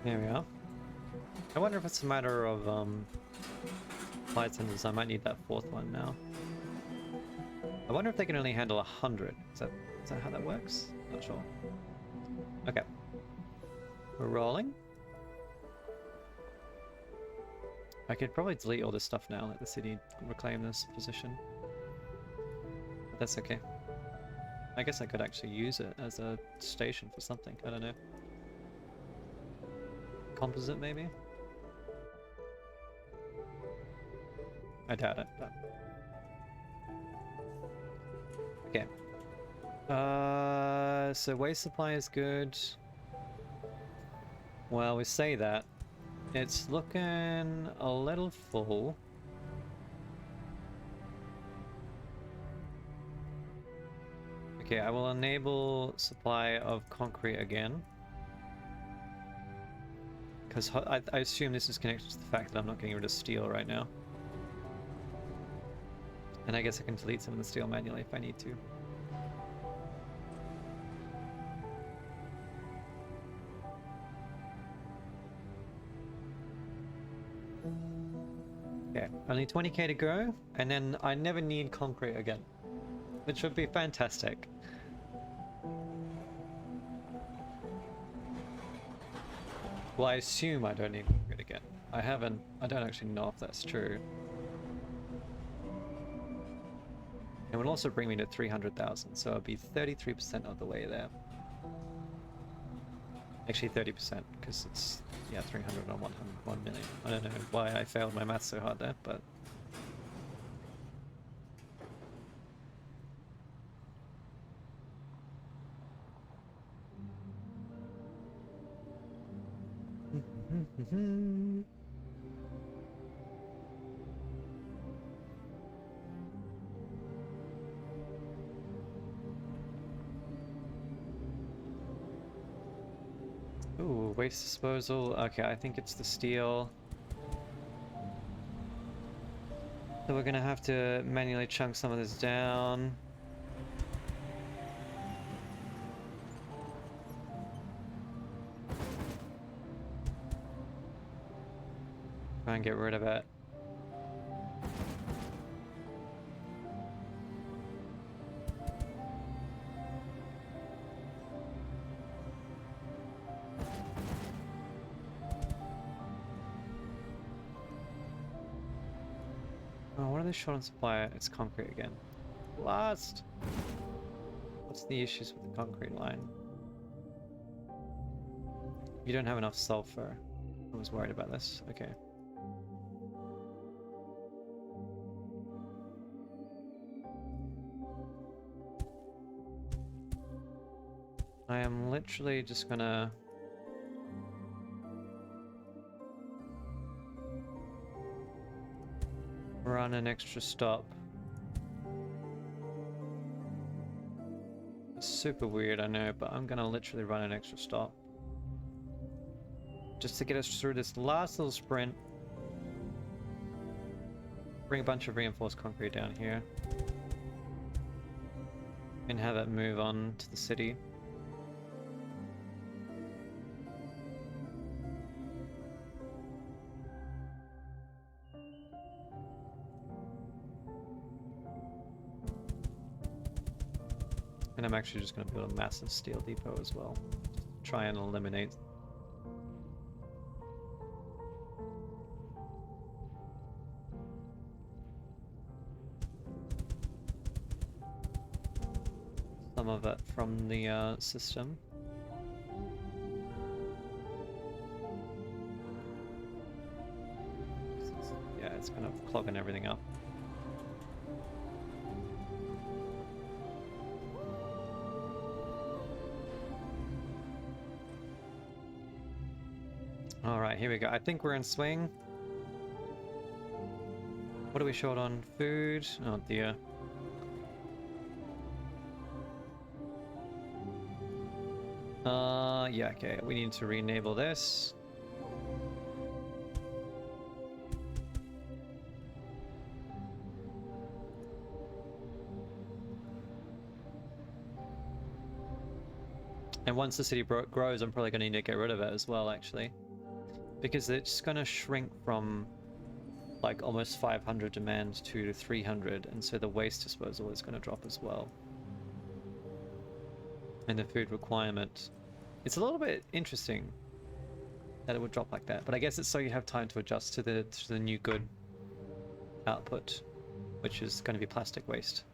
There we are. I wonder if it's a matter of flight centers. I might need that fourth one now. I wonder if they can only handle 100. Is that how that works? Not sure. Okay. We're rolling. I could probably delete all this stuff now, let the city reclaim this position. But that's okay. I guess I could actually use it as a station for something. I don't know. Composite, maybe? I doubt it, but... Okay. So waste supply is good. Well, we say that. It's looking a little full. Okay, I will enable supply of concrete again. Because I assume this is connected to the fact that I'm not getting rid of steel right now. And I guess I can delete some of the steel manually if I need to. Okay, only 20k to go, and then I never need concrete again, which would be fantastic. Well, I assume I don't need concrete again. I don't actually know if that's true. It would also bring me to 300,000, so it'll be 33% of the way there. Actually 30%, because it's, yeah, 300 on 1 million. I don't know why I failed my maths so hard there, but... Ooh, waste disposal. Okay, I think it's the steel. So we're gonna have to manually chunk some of this down. Try and get rid of it. Oh, what are they short on supply? It's concrete again. Last! What's the issues with the concrete line? You don't have enough sulfur. I was worried about this. Okay. I am literally just gonna... run an extra stop. It's super weird, I know, but I'm gonna literally run an extra stop. Just to get us through this last little sprint. Bring a bunch of reinforced concrete down here. And have it move on to the city. And I'm actually just going to build a massive steel depot as well. Try and eliminate. Some of it from the system. Yeah, it's kind of clogging everything up. Alright, here we go. I think we're in swing. What are we short on? Food? Oh dear. Yeah, okay. We need to re-enable this. And once the city grows, I'm probably going to need to get rid of it as well, actually. Because it's going to shrink from like almost 500 demand to 300, and so the waste disposal is going to drop as well. And the food requirement. It's a little bit interesting that it would drop like that, but I guess it's so you have time to adjust to the new good output, which is going to be plastic waste.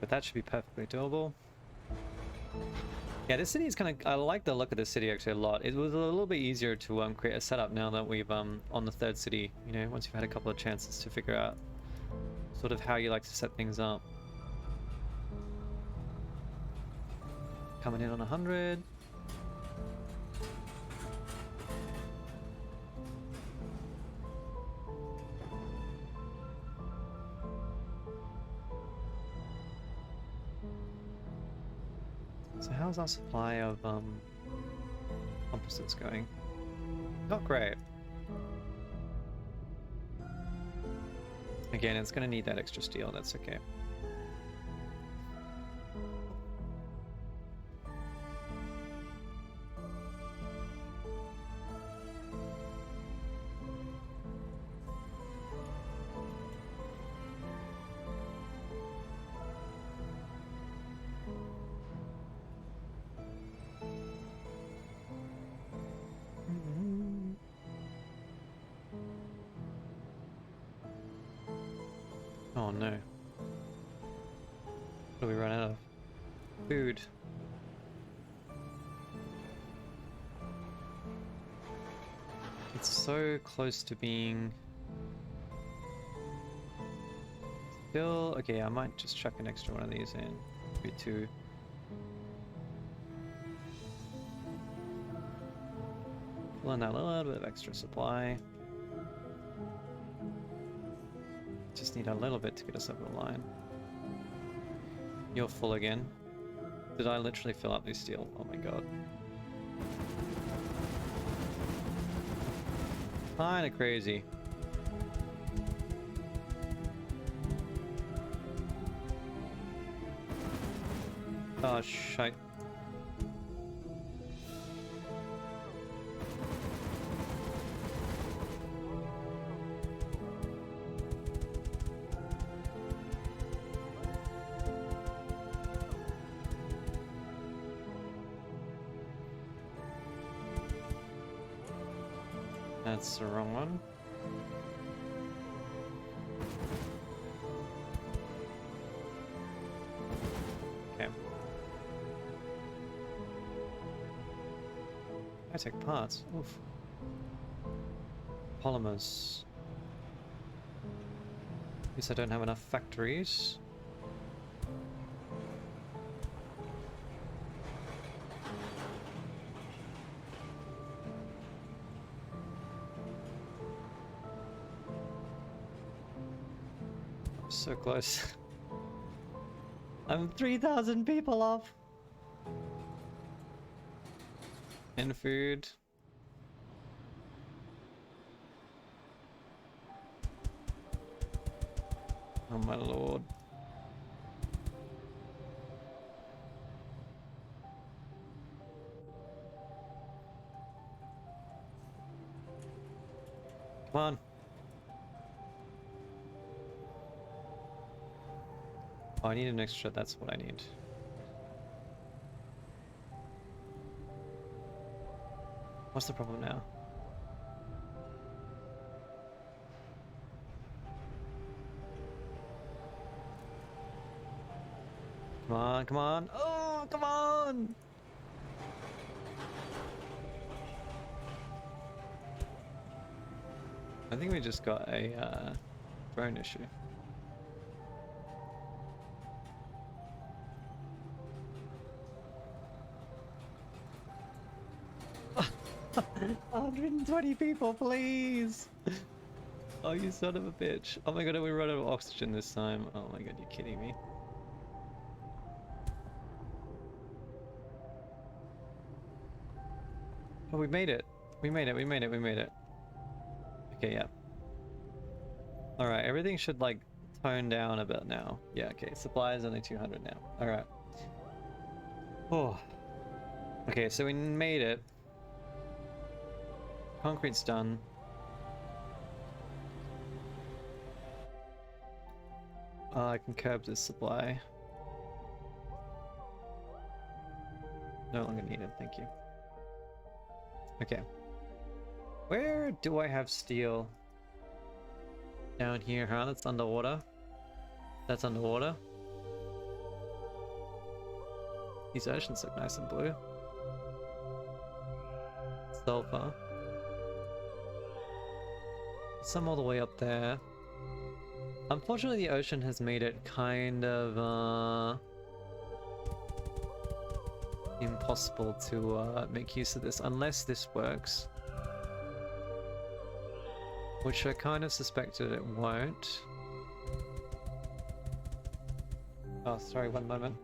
But that should be perfectly doable. Yeah, this city is kind of... I like the look of this city actually a lot. It was a little bit easier to create a setup now that we've on the third city, you know, once you've had a couple of chances to figure out sort of how you like to set things up. Coming in on 100. So how's our supply of composites going? Not great. Again, it's going to need that extra steel, that's okay. Oh no. What do we run out of? Food. It's so close to being... Still... Okay, I might just chuck an extra one of these in. Maybe two. Pull in that little bit of extra supply. Just need a little bit to get us over the line. You're full again. Did I literally fill up this steel? Oh my god. Kinda crazy. Oh shite. That's the wrong one. Okay. I take parts. Oof. Polymers. Guess I don't have enough factories. So close. I'm 3,000 people off. And food. Oh my lord. Come on. Oh, I need an extra, that's what I need. What's the problem now? Come on, come on. Oh, come on! I think we just got a drone issue. 120 people, please! Oh, you son of a bitch. Oh my god, we run out of oxygen this time. Oh my god, you're kidding me. Oh, we made it. We made it, we made it, we made it. Okay, yeah. Alright, everything should like tone down a bit now. Yeah, okay, supply is only 200 now. Alright. Oh. Okay, so we made it. Concrete's done. I can curb this supply. No longer needed, thank you. Okay. Where do I have steel? Down here, huh? That's underwater. That's underwater. These oceans look nice and blue. Sulfur. Some all the way up there. Unfortunately, the ocean has made it kind of impossible to make use of this unless this works. Which I kind of suspected it won't. Oh, sorry, one moment.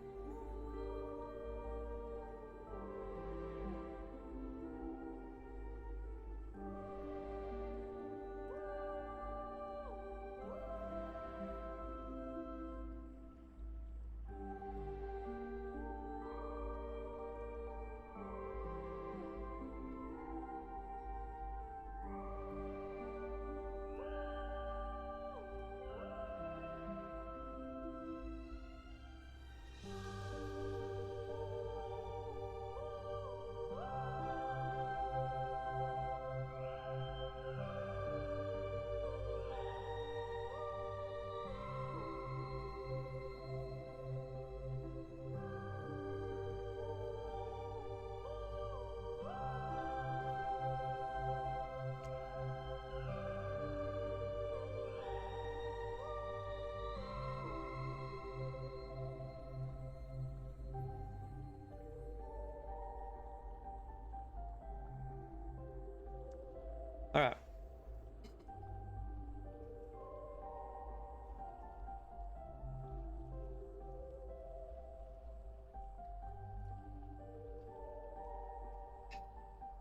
All right.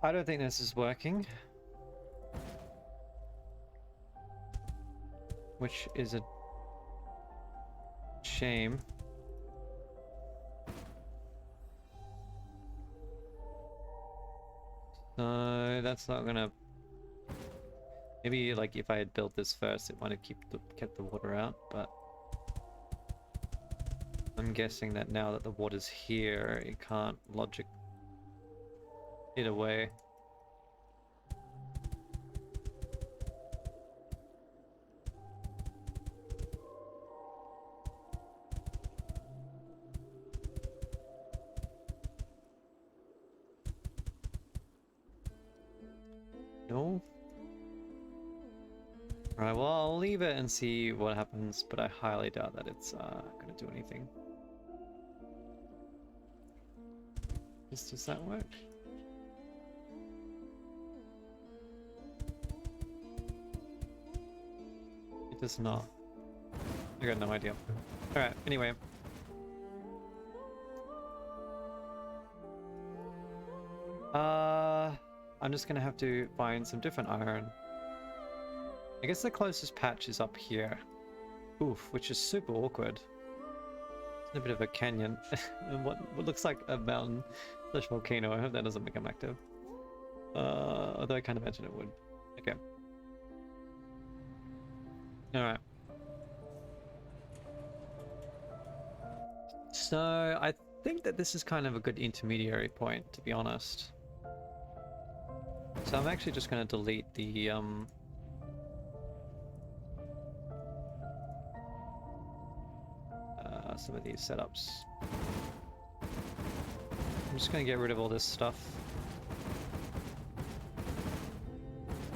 I don't think this is working. Which is a shame. So that's not gonna... Maybe like if I had built this first, it might have kept the water out, but I'm guessing that now that the water's here, it can't logic it away. No? Right, well, I'll leave it and see what happens, but I highly doubt that it's gonna do anything. Does that work? It does not. I got no idea. Alright, anyway. I'm just gonna have to find some different iron. I guess the closest patch is up here. Oof, which is super awkward. It's a bit of a canyon. And what looks like a mountain slash volcano. I hope that doesn't become active. Although I can't imagine it would. Okay. Alright. So I think that this is kind of a good intermediary point, to be honest. So I'm actually just going to delete the some of these setups. I'm just going to get rid of all this stuff.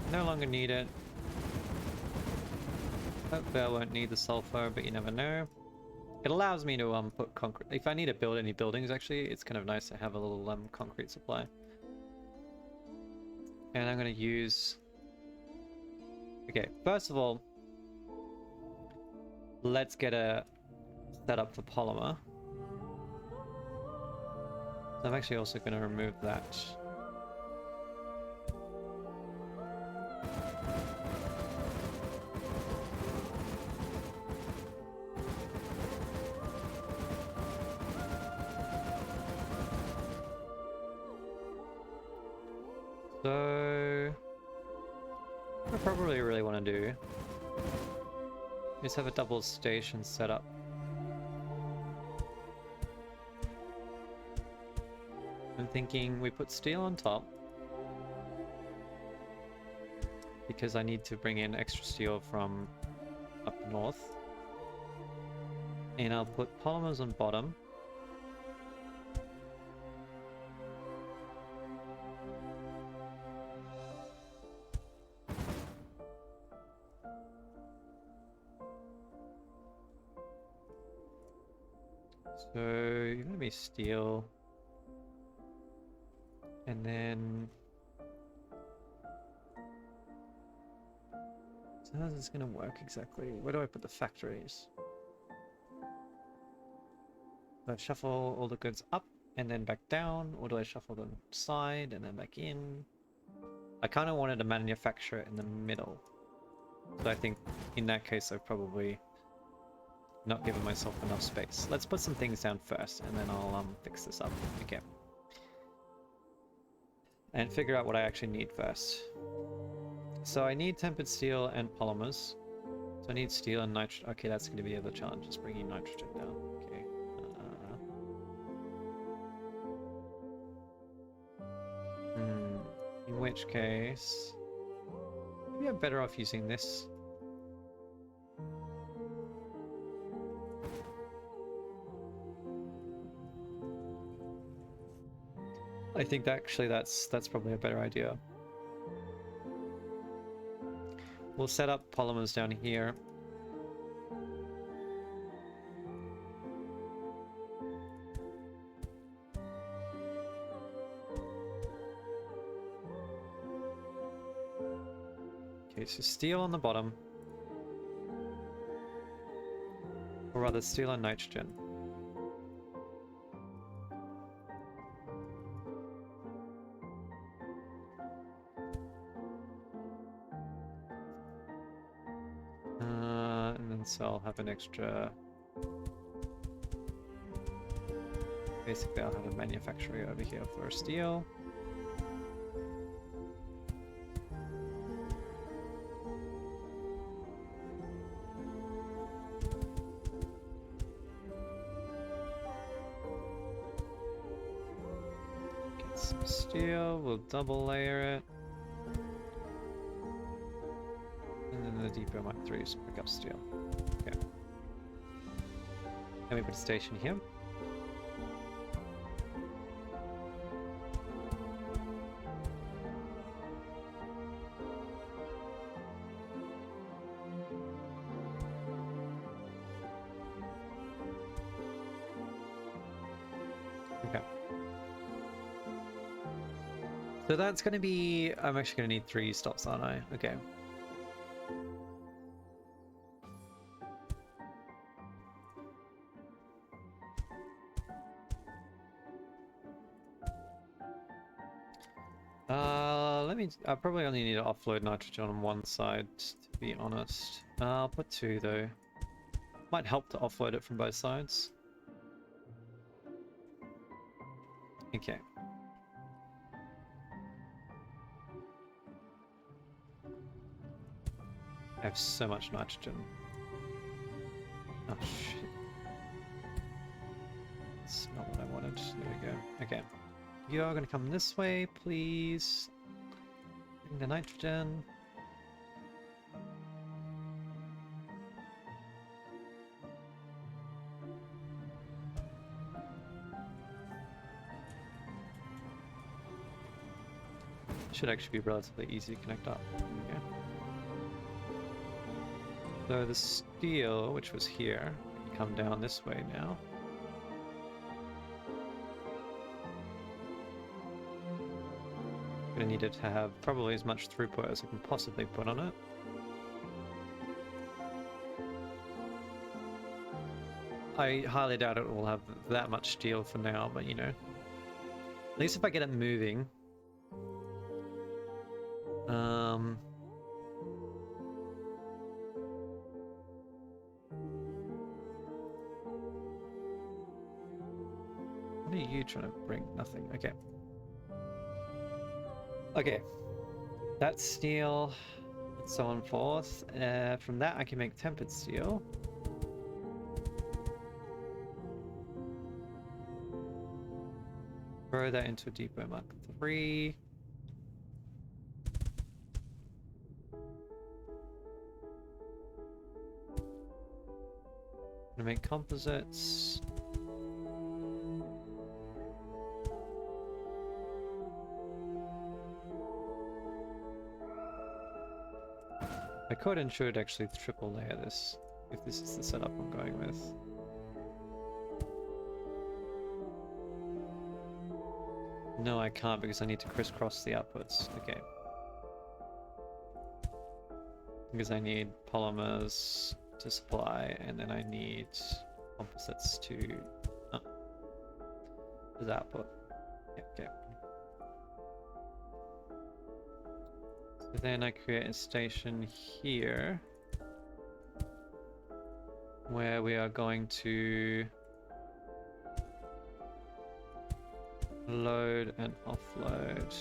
No longer need it. Hopefully I won't need the sulfur, but you never know. It allows me to put concrete. If I need to build any buildings, actually, it's kind of nice to have a little concrete supply. And I'm going to use... Okay, first of all, let's get a setup for polymer. So I'm actually also going to remove that. So, what I probably really want to do is have a double station set up. I'm thinking we put steel on top because I need to bring in extra steel from up north, and I'll put polymers on bottom. So you're gonna be steel, and then so how's this gonna work exactly? Where do I put the factories? Do I shuffle all the goods up and then back down, or do I shuffle them side and then back in? I kind of wanted to manufacture it in the middle, so I think in that case I've probably not given myself enough space. Let's put some things down first, and then I'll fix this up. Okay. And figure out what I actually need first. So I need tempered steel and polymers. So I need steel and nitrogen. Okay, that's going to be the challenge, just bringing nitrogen down. Okay. In which case, maybe I'm better off using this. I think that actually that's probably a better idea. We'll set up polymers down here. Okay, so steel on the bottom. Or rather, steel and nitrogen. And then so I'll have an extra... Basically, I'll have a manufacturer over here for steel. Get some steel, we'll double layer it. And then the depot might just pick up steel. Okay. Then we put a station here. Okay. So that's going to be... I'm actually going to need 3 stops, aren't I? Okay. I probably only need to offload nitrogen on one side, to be honest. I'll put 2 though. Might help to offload it from both sides. Okay. I have so much nitrogen. Oh shit. That's not what I wanted. There we go. Okay. You are going to come this way, please. Bring the nitrogen. Should actually be relatively easy to connect up. Okay. So the steel, which was here, can come down this way now. gonna need it to have probably as much throughput as I can possibly put on it. I highly doubt it will have that much steel for now, but you know. At least if I get it moving. What are you trying to bring? Nothing. Okay. Okay. That's steel, and so on forth. From that I can make tempered steel. Throw that into a depot Mark 3. Gonna make composites. I could and should actually triple layer this, if this is the setup I'm going with. No, I can't because I need to crisscross the outputs. Okay. Because I need polymers to supply, and then I need composites to as output. Yeah, okay. So then I create a station here where we are going to load and offload.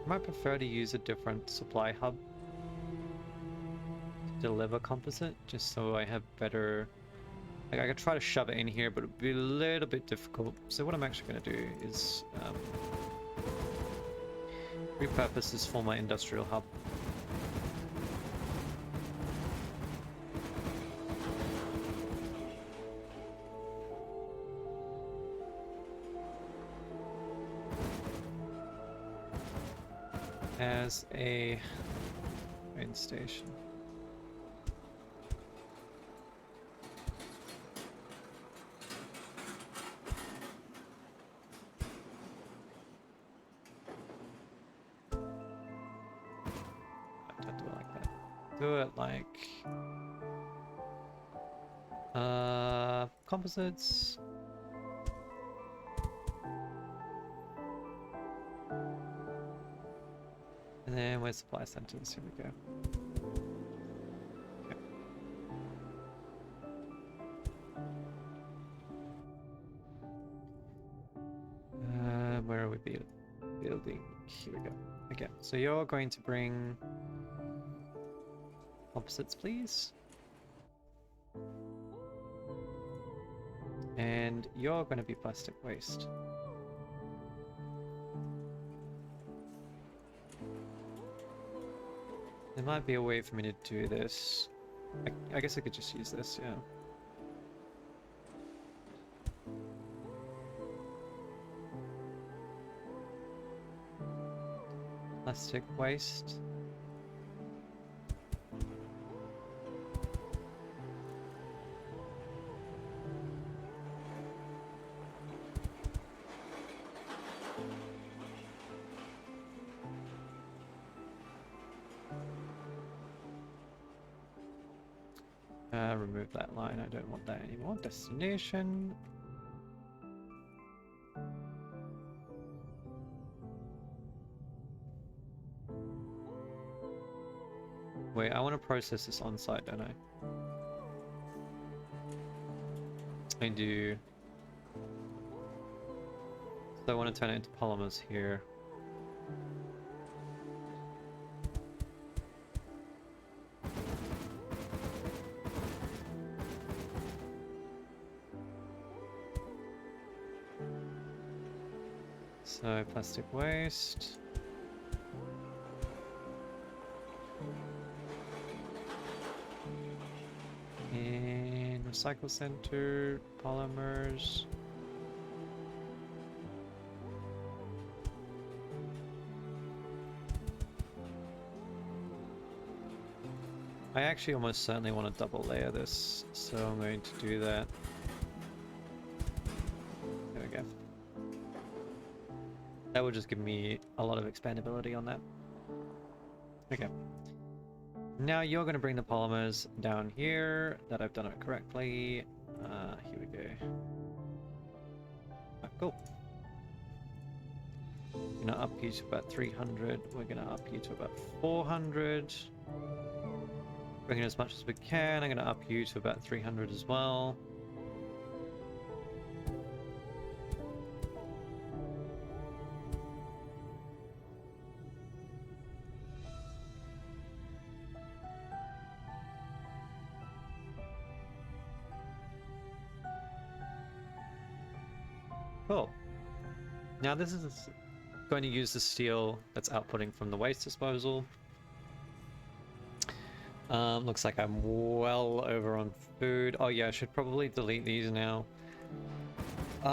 I might prefer to use a different supply hub to deliver composite, just so I have better... Like, I could try to shove it in here, but it would be a little bit difficult. So what I'm actually going to do is repurpose this for my industrial hub. As a main station. Don't do it like that. Do it like composites. And then where's supply centers? Here we go. Okay. Where are we building? Here we go. Okay, so you're going to bring composites, please. And you're going to be plastic waste. There might be a way for me to do this. I guess I could just use this, yeah. Plastic waste. Remove that line, I don't want that anymore. Destination. Wait, I want to process this on site, don't I? I do. So I want to turn it into polymers here. So plastic waste. recycle center, polymers. I actually almost certainly want to double layer this, so I'm going to do that. There we go. That would just give me a lot of expandability on that. Okay. Now you're going to bring the polymers down here, that I've done it correctly. Here we go. Ah, cool. I'm going to up you to about 300. We're going to up you to about 400. Bring in as much as we can. I'm going to up you to about 300 as well. Cool. Now this is going to use the steel that's outputting from the waste disposal. Looks like I'm well over on food. Oh yeah, I should probably delete these now.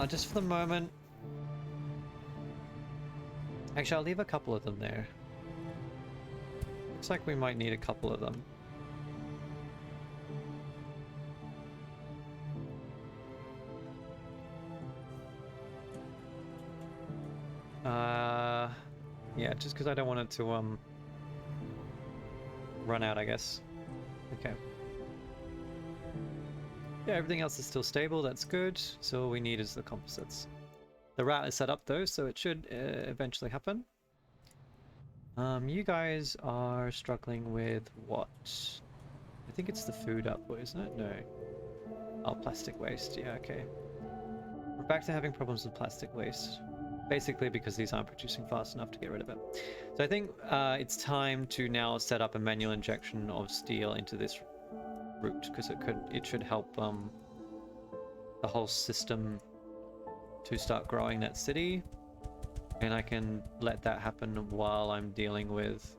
Just for the moment. Actually, I'll leave a couple of them there. Looks like we might need a couple of them. Yeah, just because I don't want it to run out, I guess. Okay. Yeah, everything else is still stable, that's good. So all we need is the composites. The route is set up though, so it should eventually happen. You guys are struggling with what? I think it's the food output, isn't it? No. Oh, plastic waste, yeah, okay. We're back to having problems with plastic waste. Basically because these aren't producing fast enough to get rid of it. So I think it's time to now set up a manual injection of steel into this route, because it should help the whole system to start growing that city, and I can let that happen while I'm dealing with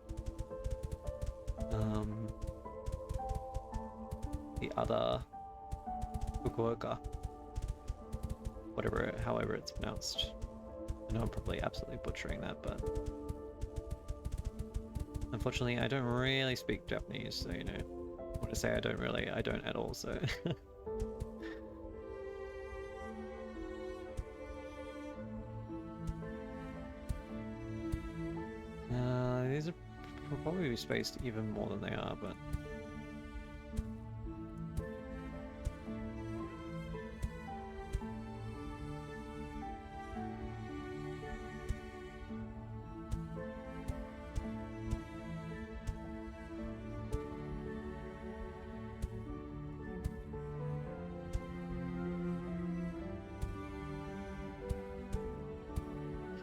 the other Fukuoka, however it's pronounced. I know I'm probably absolutely butchering that, but unfortunately I don't really speak Japanese, so you know, I want to say I don't at all, so these are probably spaced even more than they are, but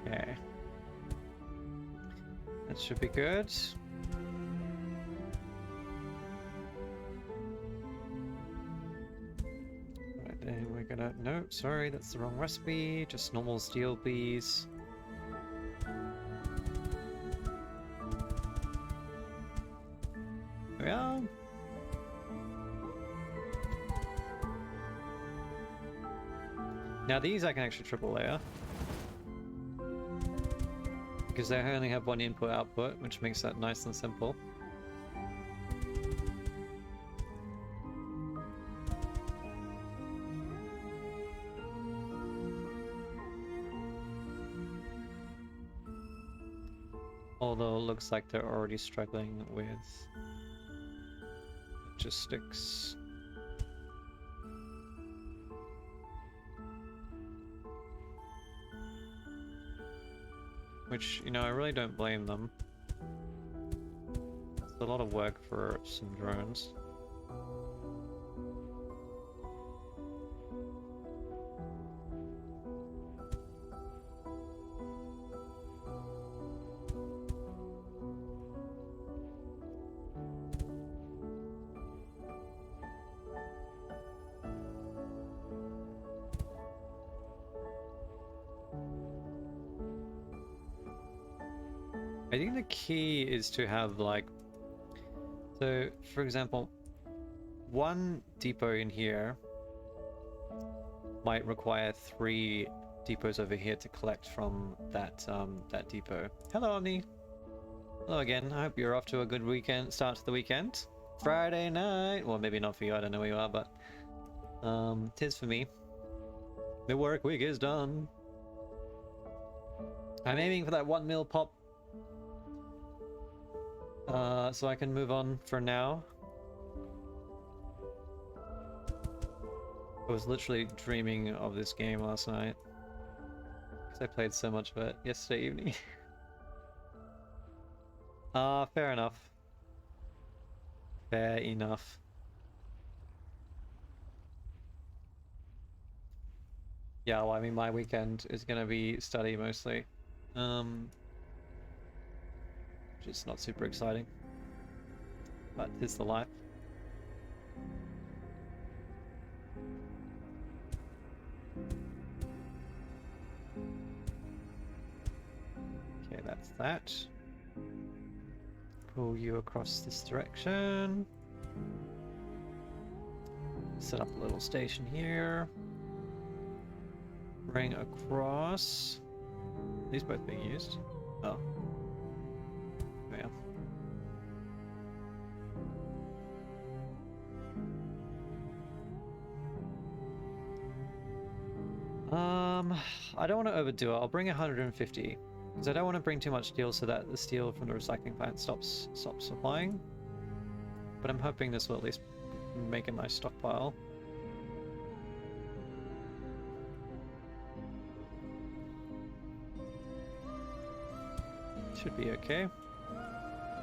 okay. That should be good. Right, then we're gonna... No, sorry, that's the wrong recipe. Just normal steel, please. There we are. Now these I can actually triple layer, because they only have one input output, which makes that nice and simple. Although it looks like they're already struggling with logistics. Which, you know, I really don't blame them. It's a lot of work for some drones. I think the key is to have, like, so for example, one depot in here might require 3 depots over here to collect from that that depot. Hello, Omni. Hello again. I hope you're off to a good weekend. Start to the weekend. Friday night. Well, maybe not for you. I don't know where you are, but tis for me. The work week is done. I'm aiming for that 1 mil pop, so I can move on for now. I was literally dreaming of this game last night because I played so much of it yesterday evening. Fair enough. Fair enough. Yeah, well, I mean, my weekend is gonna be study mostly. Which is not super exciting. But it's the life. Okay, that's that. Pull you across this direction. Set up a little station here. Bring across. Are these both being used? Oh. Yeah. I don't want to overdo it. I'll bring 150 because I don't want to bring too much steel so that the steel from the recycling plant stops supplying. But I'm hoping this will at least make a nice stockpile. Should be okay.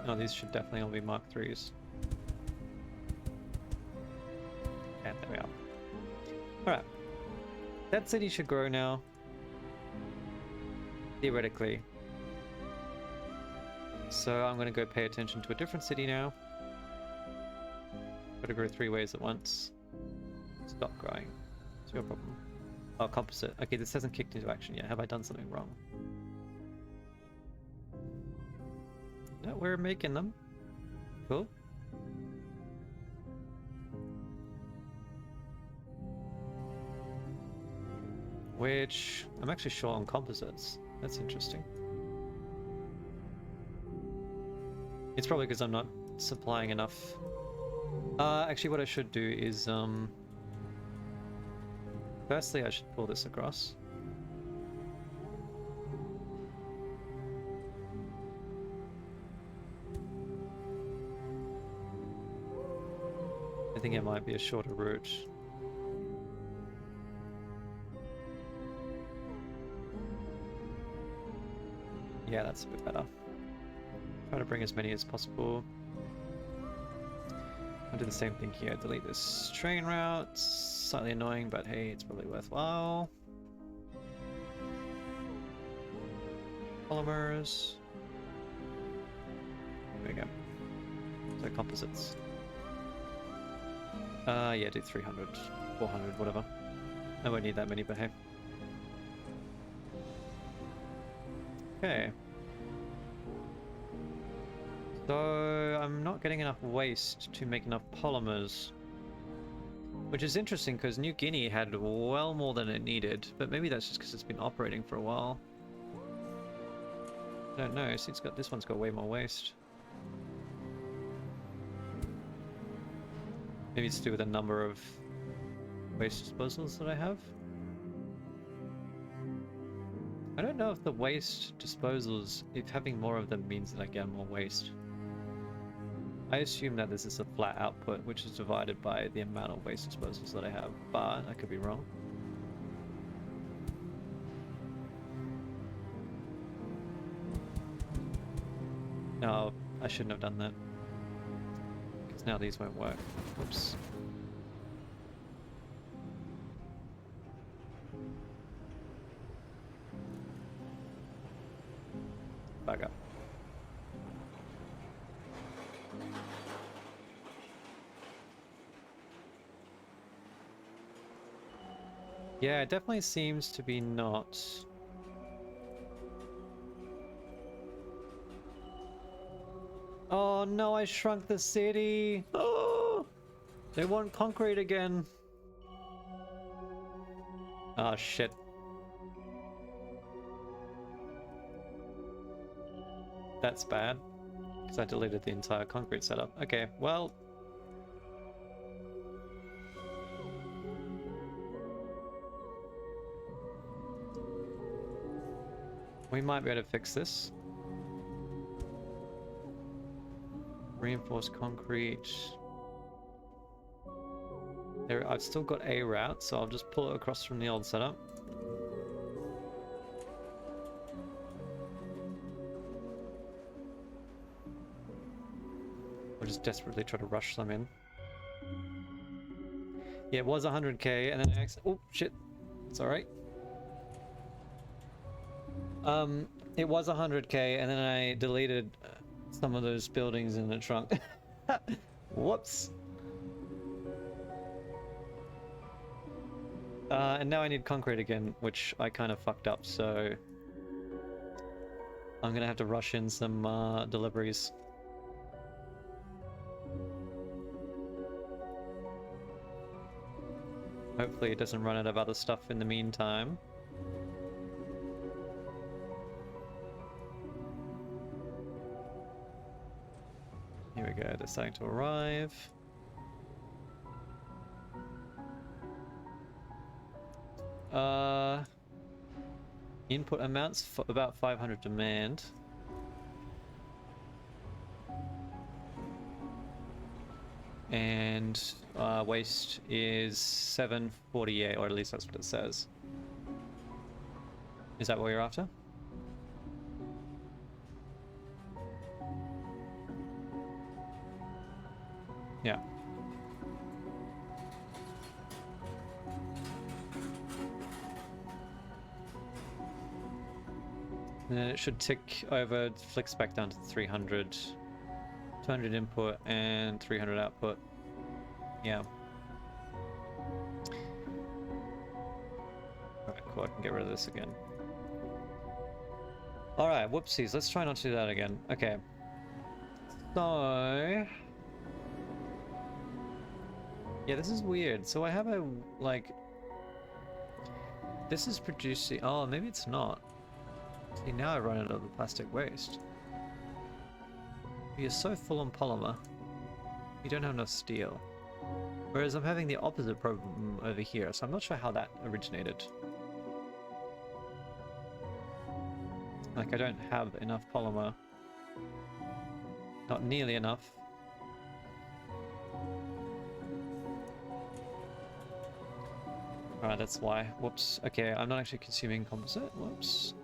No, these should definitely all be Mark 3s. And there we are. Alright. That city should grow now. Theoretically. So I'm going to go pay attention to a different city now. Gotta grow 3 ways at once. Stop growing. It's your problem. Oh, composite. Okay, this hasn't kicked into action yet. Have I done something wrong? No, we're making them. Cool. Which I'm actually short on composites. That's interesting. It's probably because I'm not supplying enough. Actually what I should do is firstly I should pull this across. I think it might be a shorter route. Yeah, that's a bit better. Try to bring as many as possible. I'll do the same thing here. Delete this train route. Slightly annoying, but hey, it's probably worthwhile. Polymers. There we go. So composites. Yeah, do 300, 400, whatever. I won't need that many, but hey. Okay. So I'm not getting enough waste to make enough polymers. Which is interesting because New Guinea had well more than it needed, but maybe that's just because it's been operating for a while. I don't know, see, this one's got way more waste. Maybe it's to do with the number of waste disposals that I have. I don't know if the waste disposals, if having more of them means that I get more waste. I assume that this is a flat output, which is divided by the amount of waste disposals that I have, but I could be wrong. No, I shouldn't have done that. Because now these won't work. Oops. Bugger. Yeah, it definitely seems to be not. Oh no, I shrunk the city! Oh! They want concrete again! Oh shit. That's bad. Because I deleted the entire concrete setup. Okay, well... we might be able to fix this. Reinforced concrete. There, I've still got a route, so I'll just pull it across from the old setup. We'll just desperately try to rush some in. Yeah, it was 100k, and then I oh shit, it's all right. It was 100k, and then I deleted some of those buildings in the trunk. Whoops. And now I need concrete again, which I kind of fucked up, so I'm gonna have to rush in some deliveries. Hopefully it doesn't run out of other stuff in the meantime. Here we go, they're starting to arrive. Input amounts for about 500 demand. And waste is 748, or at least that's what it says. Is that what you're after? Yeah. And then it should tick over, flicks back down to 300. 200 input and 300 output. Yeah. Alright, cool, I can get rid of this again. Alright, whoopsies, let's try not to do that again. Okay. So... yeah, this is weird. So I have a, like... this is producing... oh, maybe it's not. See, now I run out of the plastic waste. You're so full on polymer, you don't have enough steel. Whereas I'm having the opposite problem over here, so I'm not sure how that originated. Like, I don't have enough polymer. Not nearly enough. Alright, that's why. Whoops. Okay, I'm not actually consuming composite. Whoops.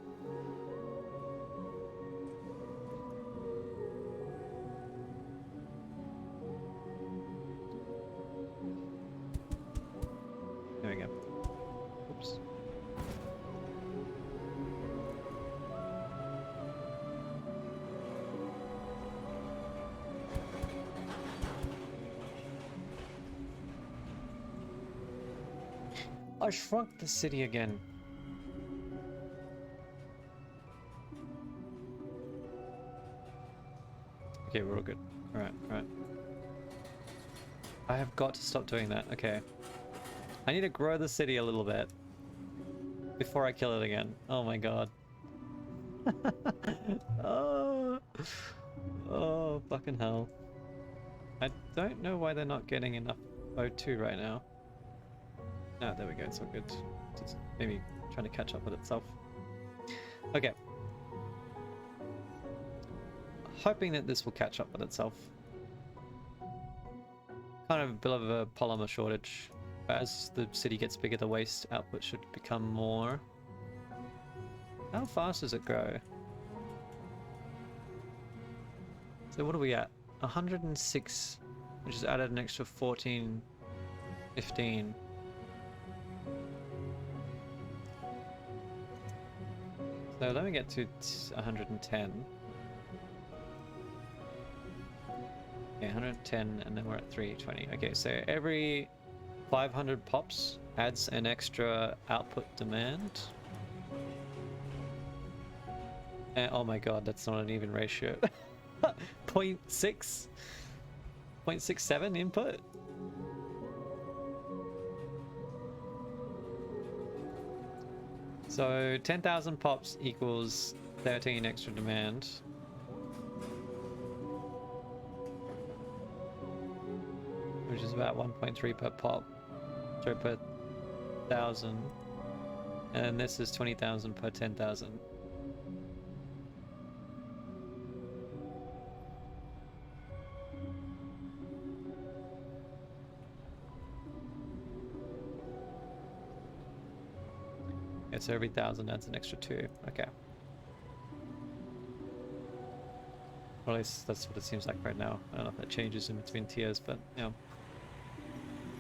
There we go. Oops. I shrunk the city again. Okay, we're all good. Alright, alright. I have got to stop doing that. Okay. I need to grow the city a little bit before I kill it again. Oh my god. Oh. Oh, fucking hell. I don't know why they're not getting enough O2 right now. Ah, there we go, it's all good. It's maybe trying to catch up with itself. Okay. Hoping that this will catch up with itself. Kind of a bit of a polymer shortage. As the city gets bigger, the waste output should become more. How fast does it grow? So what are we at? 106, which has added an extra 14, 15. So let me get to 110. Okay, 110, and then we're at 320. Okay, so every 500 pops adds an extra output demand. And, oh my god, that's not an even ratio. 0.6? 0.67 input? So 10,000 pops equals 13 extra demand. Which is about 1.3 per pop. Sorry, per 1,000. And this is 20,000 per 10,000. Okay, so every 1,000 adds an extra 2. Okay. Or at least that's what it seems like right now. I don't know if that changes in between tiers, but yeah.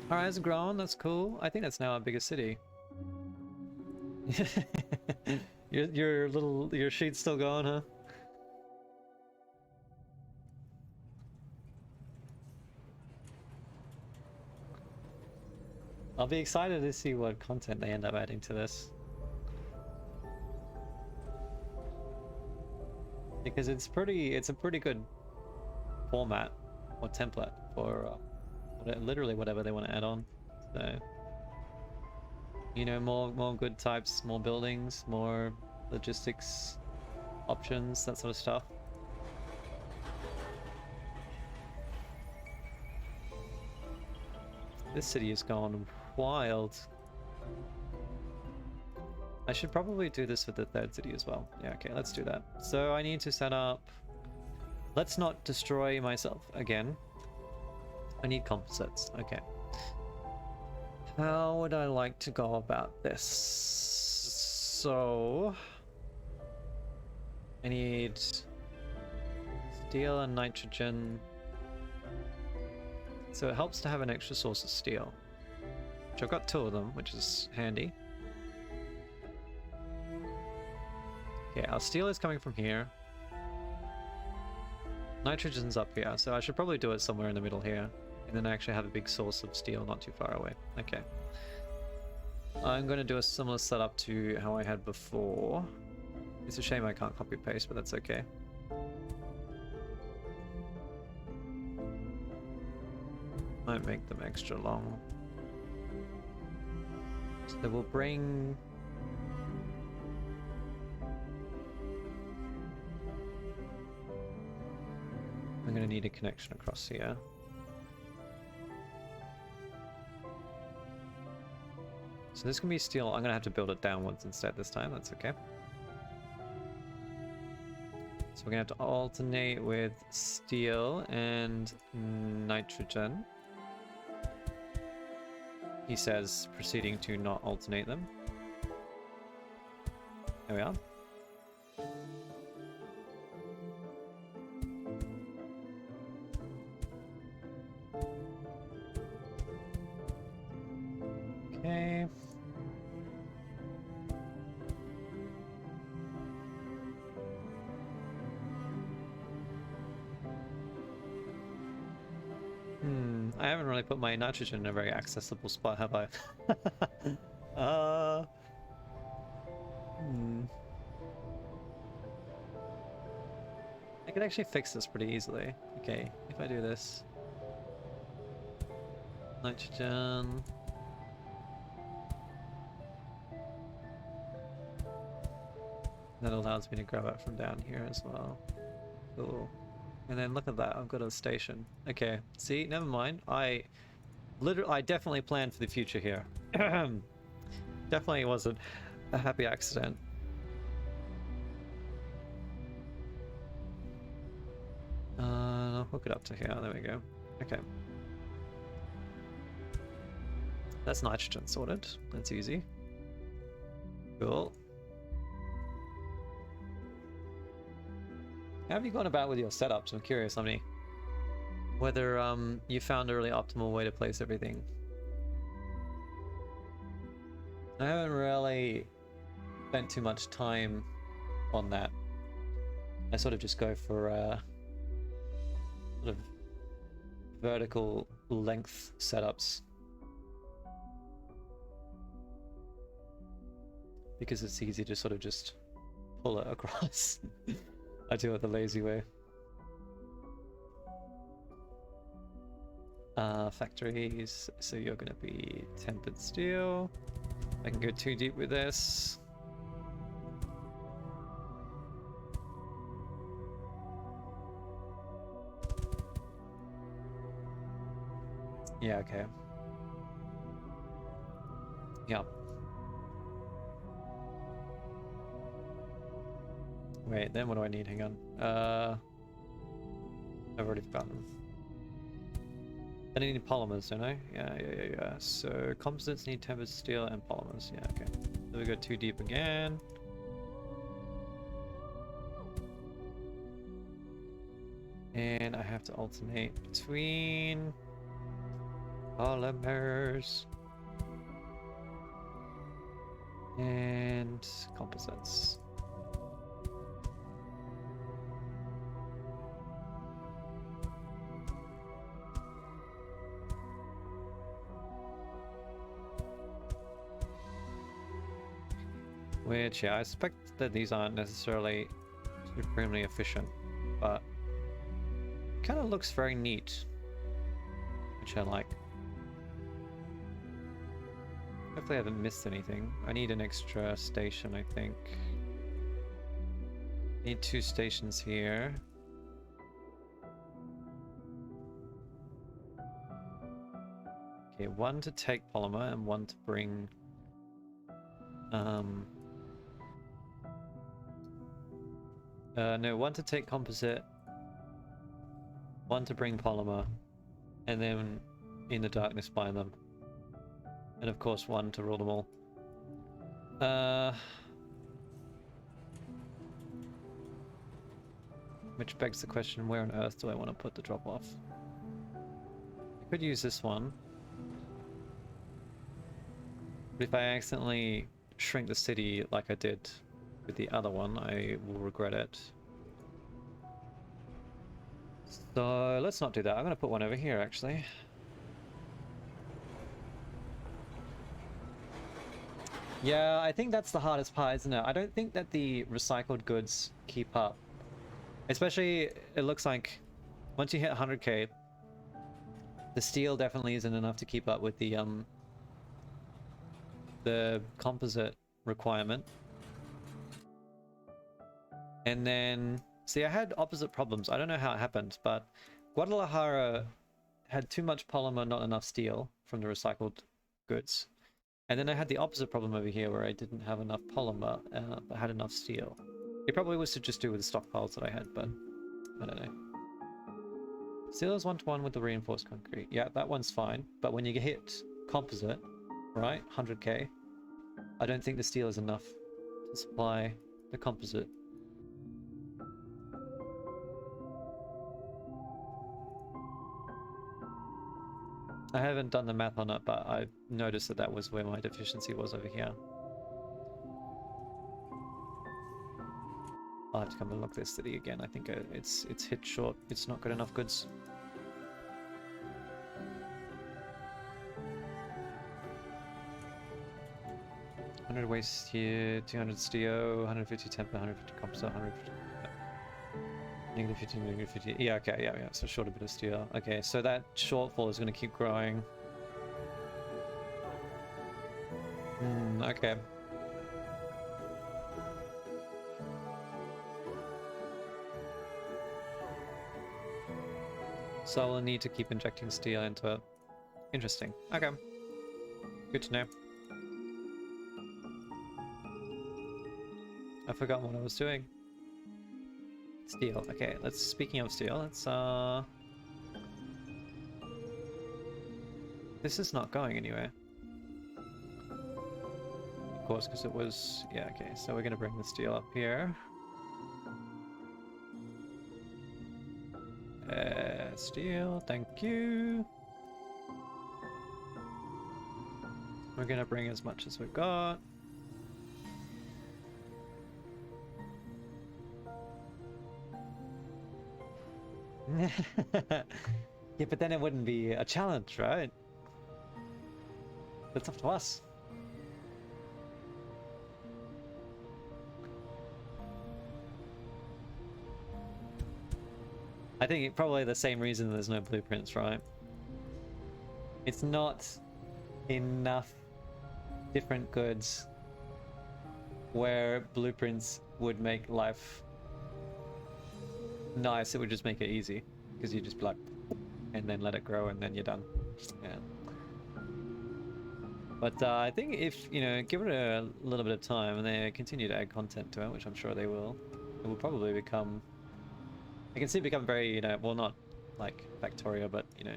Alright, it's grown, that's cool. I think that's now our biggest city. your sheet's still going, huh? I'll be excited to see what content they end up adding to this. Because it's a pretty good format or template for literally whatever they want to add on. So, you know, more good types, more buildings, more logistics options, that sort of stuff. This city has gone wild. I should probably do this with the third city as well. Yeah, okay, let's do that. So I need to set up... Let's not destroy myself again. I need composites. Okay. How would I like to go about this? So... I need steel and nitrogen. So it helps to have an extra source of steel. Which I've got 2 of them, which is handy. Okay, our steel is coming from here. Nitrogen's up here, so I should probably do it somewhere in the middle here. And then I actually have a big source of steel not too far away. Okay. I'm going to do a similar setup to how I had before. It's a shame I can't copy paste, but that's okay. Might make them extra long. So we'll bring... I'm going to need a connection across here. So this can be steel. I'm going to have to build it downwards instead this time. That's okay. So we're going to have to alternate with steel and nitrogen. He says proceeding to not alternate them. There we are. Okay. I haven't really put my nitrogen in a very accessible spot, have I? I could actually fix this pretty easily. Okay, if I do this. Nitrogen. That allows me to grab it from down here as well. Cool. And then look at that, I've got a station. Okay, see, never mind. I definitely planned for the future here. Definitely wasn't a happy accident. I'll hook it up to here, there we go. Okay. That's nitrogen sorted, that's easy. Cool. How have you gone about with your setups? I'm curious, Omni. Whether you found a really optimal way to place everything. I haven't really spent too much time on that. I sort of just go for sort of vertical length setups. Because it's easy to sort of just pull it across. I do it the lazy way. Factories, so you're going to be tempered steel. I can go too deep with this. Yeah, okay. Yeah. Wait, then what do I need? Hang on. I've already forgotten. I need polymers, don't I? Yeah. So composites need tempered steel and polymers. Yeah, okay. So we go too deep again. And I have to alternate between polymers and composites. Which, yeah, I suspect that these aren't necessarily supremely efficient, but it kind of looks very neat, which I like. Hopefully I haven't missed anything. I need an extra station, I think. Need 2 stations here. Okay, 1 to take polymer and 1 to bring no, 1 to take composite, 1 to bring polymer, and then in the darkness bind them. And of course 1 to rule them all. Which begs the question, where on earth do I want to put the drop-off? I could use this one. But if I accidentally shrink the city like I did with the other one, I will regret it. So let's not do that. I'm going to put one over here, actually. Yeah, I think that's the hardest part, isn't it? I don't think that the recycled goods keep up. Especially, it looks like once you hit 100k, the steel definitely isn't enough to keep up with the composite requirement. And then, see, I had opposite problems. I don't know how it happened, but Guadalajara had too much polymer, not enough steel from the recycled goods. And then I had the opposite problem over here where I didn't have enough polymer, but had enough steel. It probably was to just do with the stockpiles that I had, but I don't know. Steel is 1-to-1 with the reinforced concrete. Yeah, that one's fine. But when you hit composite, right, 100k, I don't think the steel is enough to supply the composite. I haven't done the math on it, but I noticed that that was where my deficiency was over here. I'll have to come and look this city again. I think it's hit short. It's not got enough goods. $100 waste here, 200 steel, 150 temper, 150 composite, 150... Negative 50, negative 50. Yeah, okay, yeah. So short a bit of steel. Okay, so that shortfall is going to keep growing. Okay. So we'll need to keep injecting steel into it. Interesting. Okay. Good to know. I've forgotten what I was doing. Steel. Okay, speaking of steel, let's this is not going anywhere. Of course, because it was... Yeah, okay, so we're gonna bring the steel up here. Steel, thank you. We're gonna bring as much as we've got. Yeah, but then it wouldn't be a challenge, right? That's up to us. I think probably the same reason there's no blueprints, right? It's not enough different goods where blueprints would make life nice. It would just make it easy because you just be like, and then let it grow and then you're done. Yeah. But I think if, you know, give it a little bit of time and they continue to add content to it, which I'm sure they will, it will probably become... I can see it become very, you know, well, not like Factorio, but, you know,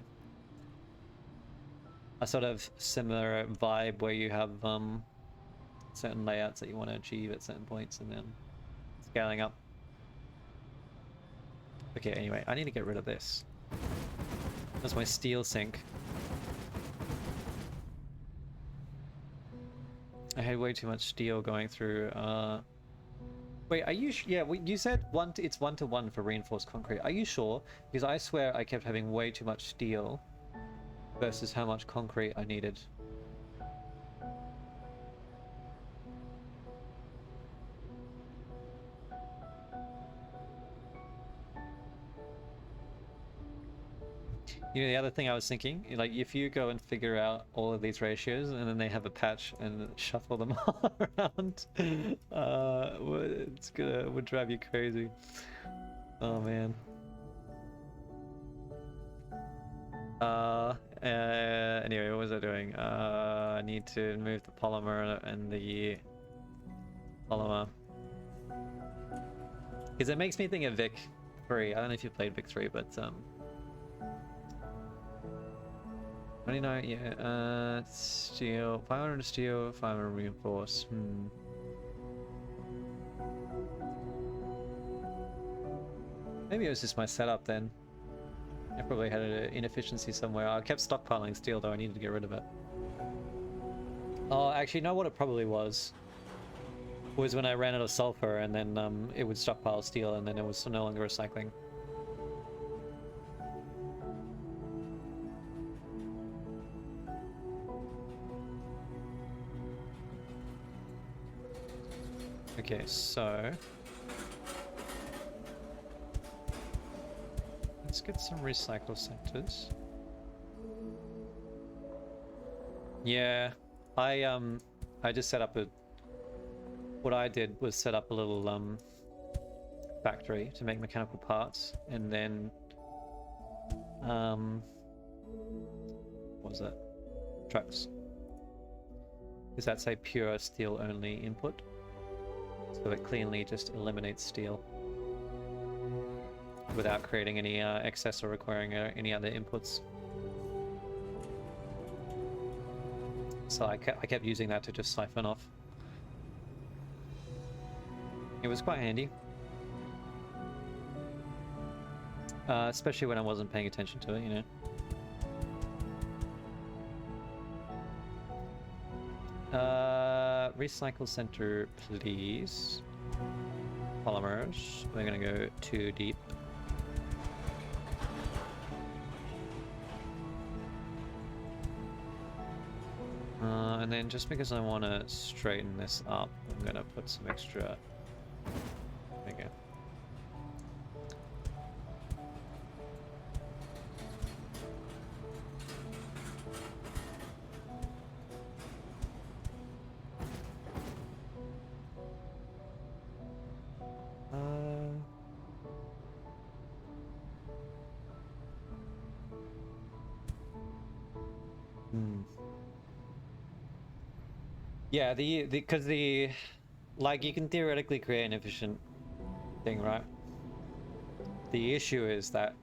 a sort of similar vibe where you have certain layouts that you want to achieve at certain points and then scaling up. Okay, anyway, I need to get rid of this. That's my steel sink. I had way too much steel going through. Wait, are you? Yeah, you said it's 1-to-1 for reinforced concrete. Are you sure? Because I swear I kept having way too much steel versus how much concrete I needed. You know, the other thing I was thinking, like, if you go and figure out all of these ratios and then they have a patch and shuffle them all around, would drive you crazy. Oh man. Anyway, what was I doing? I need to move the polymer and the polymer. Because it makes me think of Vic 3. I don't know if you played Vic 3, but 29, yeah, steel, 500 steel, 500 reinforce. Maybe it was just my setup then. I probably had an inefficiency somewhere. I kept stockpiling steel though, I needed to get rid of it. Oh, actually, you know what it probably was? Was when I ran out of sulfur and then it would stockpile steel and then it was no longer recycling. Okay, so let's get some recycle sectors. Yeah, I just set up what I did was set up a little factory to make mechanical parts, and then what was it? Trucks. Because that's a pure steel only input. So it cleanly just eliminates steel without creating any excess or requiring any other inputs. So I kept using that to just siphon off. It was quite handy. Especially when I wasn't paying attention to it, you know. Recycle center, please. Polymers. We're gonna go 2 deep. And then just because I want to straighten this up, I'm gonna put some extra. There you go. Yeah, because like, you can theoretically create an efficient thing, right? The issue is that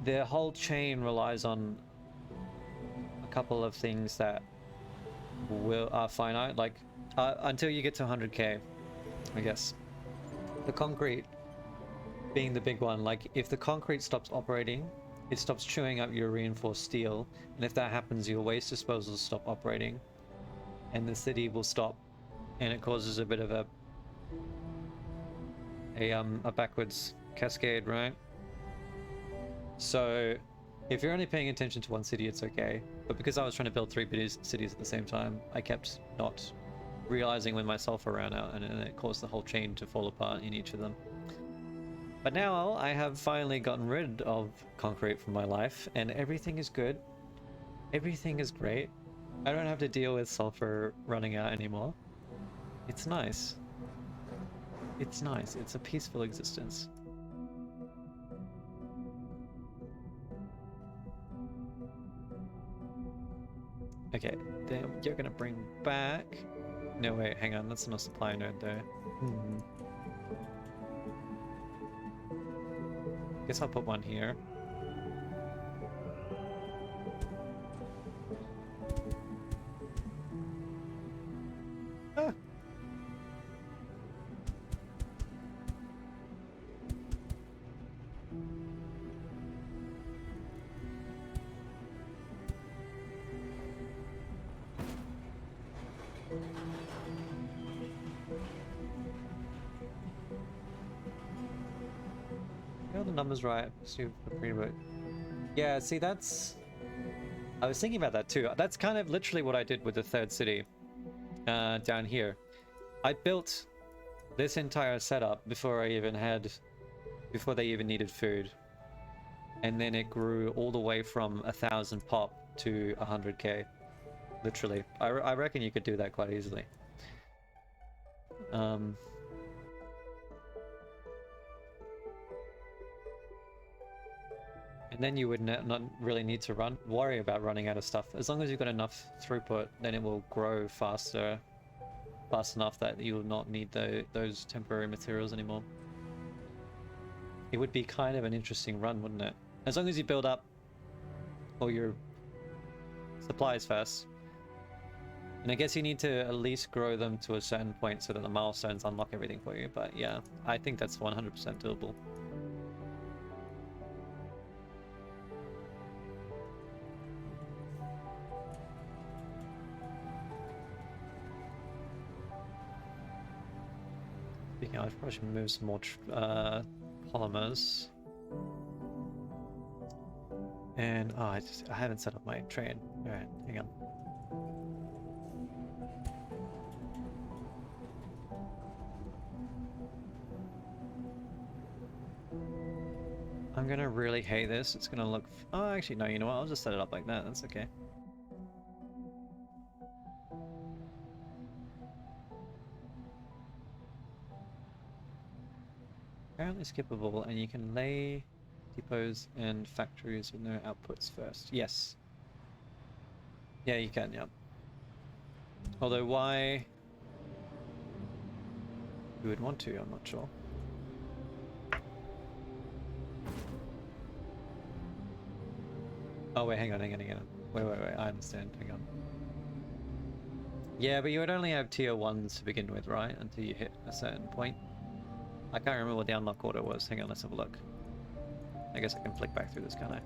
the whole chain relies on a couple of things that are finite, like until you get to 100k, I guess. The concrete being the big one. Like, if the concrete stops operating, it stops chewing up your reinforced steel, and if that happens, your waste disposal will stop operating, and the city will stop, and it causes a bit of a backwards cascade, right? So if you're only paying attention to one city, it's okay. But because I was trying to build 3 cities at the same time, I kept not realizing when my sulfur ran out, and it caused the whole chain to fall apart in each of them. But now I have finally gotten rid of concrete from my life, and everything is good. Everything is great. I don't have to deal with sulfur running out anymore. It's nice. It's nice. It's a peaceful existence. Okay, then you're gonna bring back... No, wait, hang on, that's not a supply node there. Guess I'll put one here. Ah. Got the numbers right. See the pre-boot. Yeah, see that's... I was thinking about that too. That's kind of literally what I did with the third city down here. I built this entire setup before they even needed food. And then it grew all the way from 1,000 pop to 100k. Literally. I reckon you could do that quite easily. And then you would not really need to worry about running out of stuff. As long as you've got enough throughput, then it will grow fast enough that you will not need those temporary materials anymore. It would be kind of an interesting run, wouldn't it? As long as you build up all your supplies first. And I guess you need to at least grow them to a certain point so that the milestones unlock everything for you. But yeah, I think that's 100% doable. Speaking of, I probably should move some more polymers. And oh, I haven't set up my train. All right, hang on. I'm gonna really hate this. It's gonna look... Oh, actually, no, you know what? I'll just set it up like that. That's okay. Apparently skippable, and you can lay depots and factories with no outputs first. Yes. Yeah, you can, yeah. Although why you would want to, I'm not sure. Oh wait, hang on. Wait, I understand, hang on. Yeah, but you would only have tier 1s to begin with, right? Until you hit a certain point. I can't remember what the unlock order was. Hang on, let's have a look. I guess I can flick back through this, can't I?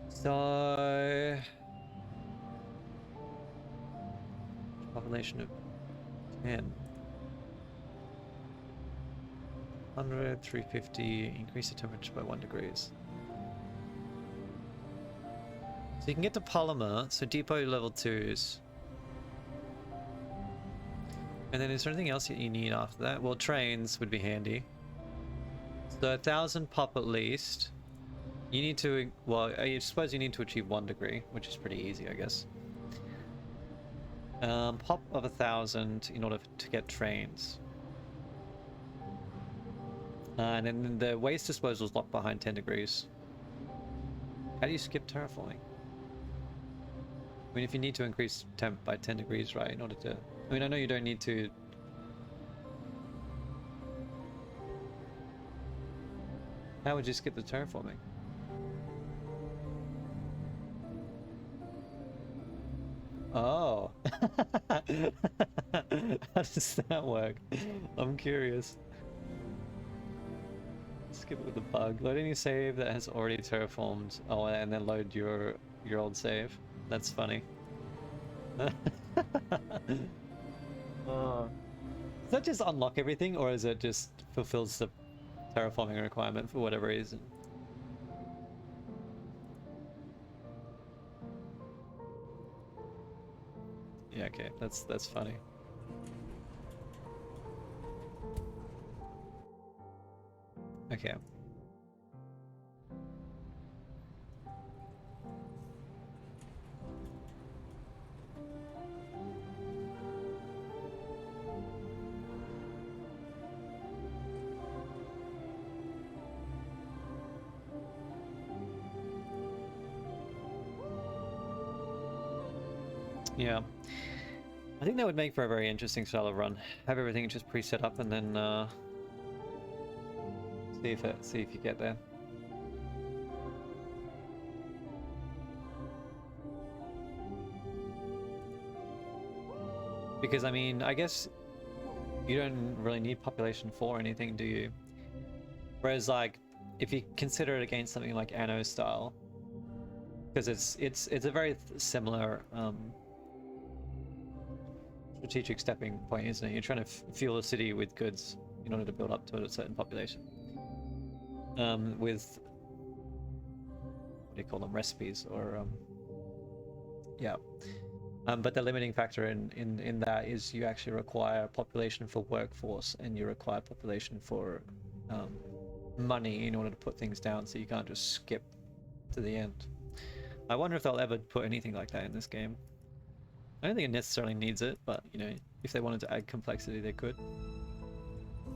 So... population of 10. 100, 350, increase the temperature by 1 degrees. So you can get to polymer, so depot level 2s. And then is there anything else that you need after that? Well, trains would be handy. So 1,000 pop at least. You need to, well, I suppose you need to achieve 1 degree, which is pretty easy, I guess. Pop of 1,000 in order to get trains. And then the waste disposal is locked behind 10 degrees. How do you skip terraforming? I mean, if you need to increase temp by 10 degrees, right, in order to... I mean, I know you don't need to... How would you skip the terraforming? Oh. How does that work? I'm curious. Skip it with a bug. Load any save that has already terraformed. Oh, and then load your old save. That's funny. Does that just unlock everything, or is it just fulfills the terraforming requirement for whatever reason? Yeah, okay, that's funny. Okay. Yeah. I think that would make for a very interesting style of run. Have everything just pre-set up and then see if you get there. Because I mean, I guess you don't really need population for anything, do you? Whereas like, if you consider it against something like Anno style, because it's a very similar strategic stepping point, isn't it? You're trying to fuel a city with goods in order to build up to a certain population. With what do you call them, recipes or yeah. But the limiting factor in that is you actually require population for workforce and you require population for money in order to put things down, so you can't just skip to the end. I wonder if they'll ever put anything like that in this game. I don't think it necessarily needs it, but you know, if they wanted to add complexity, they could,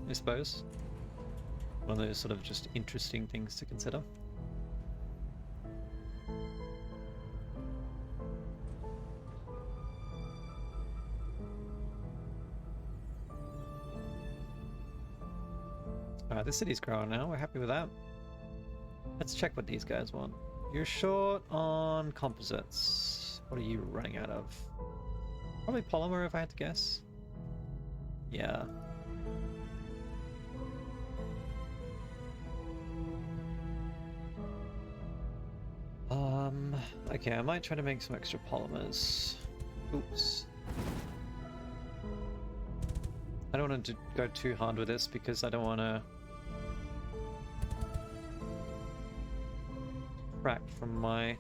I suppose. One of those sort of just interesting things to consider. Alright, the city's growing now, we're happy with that. Let's check what these guys want. You're short on composites. What are you running out of? Probably polymer if I had to guess. Yeah. Okay, I might try to make some extra polymers. Oops. I don't want to go too hard with this because I don't want to crack from my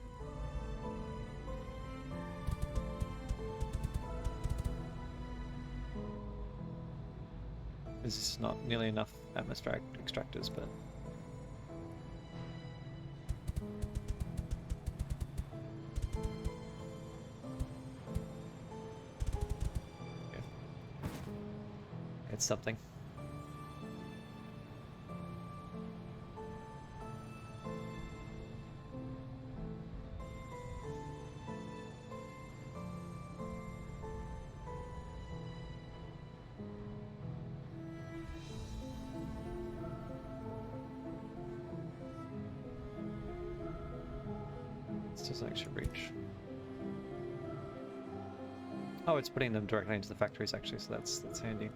this is not nearly enough atmospheric extractors, but okay. It's something. Doesn't actually reach. Oh, it's putting them directly into the factories actually, so that's handy.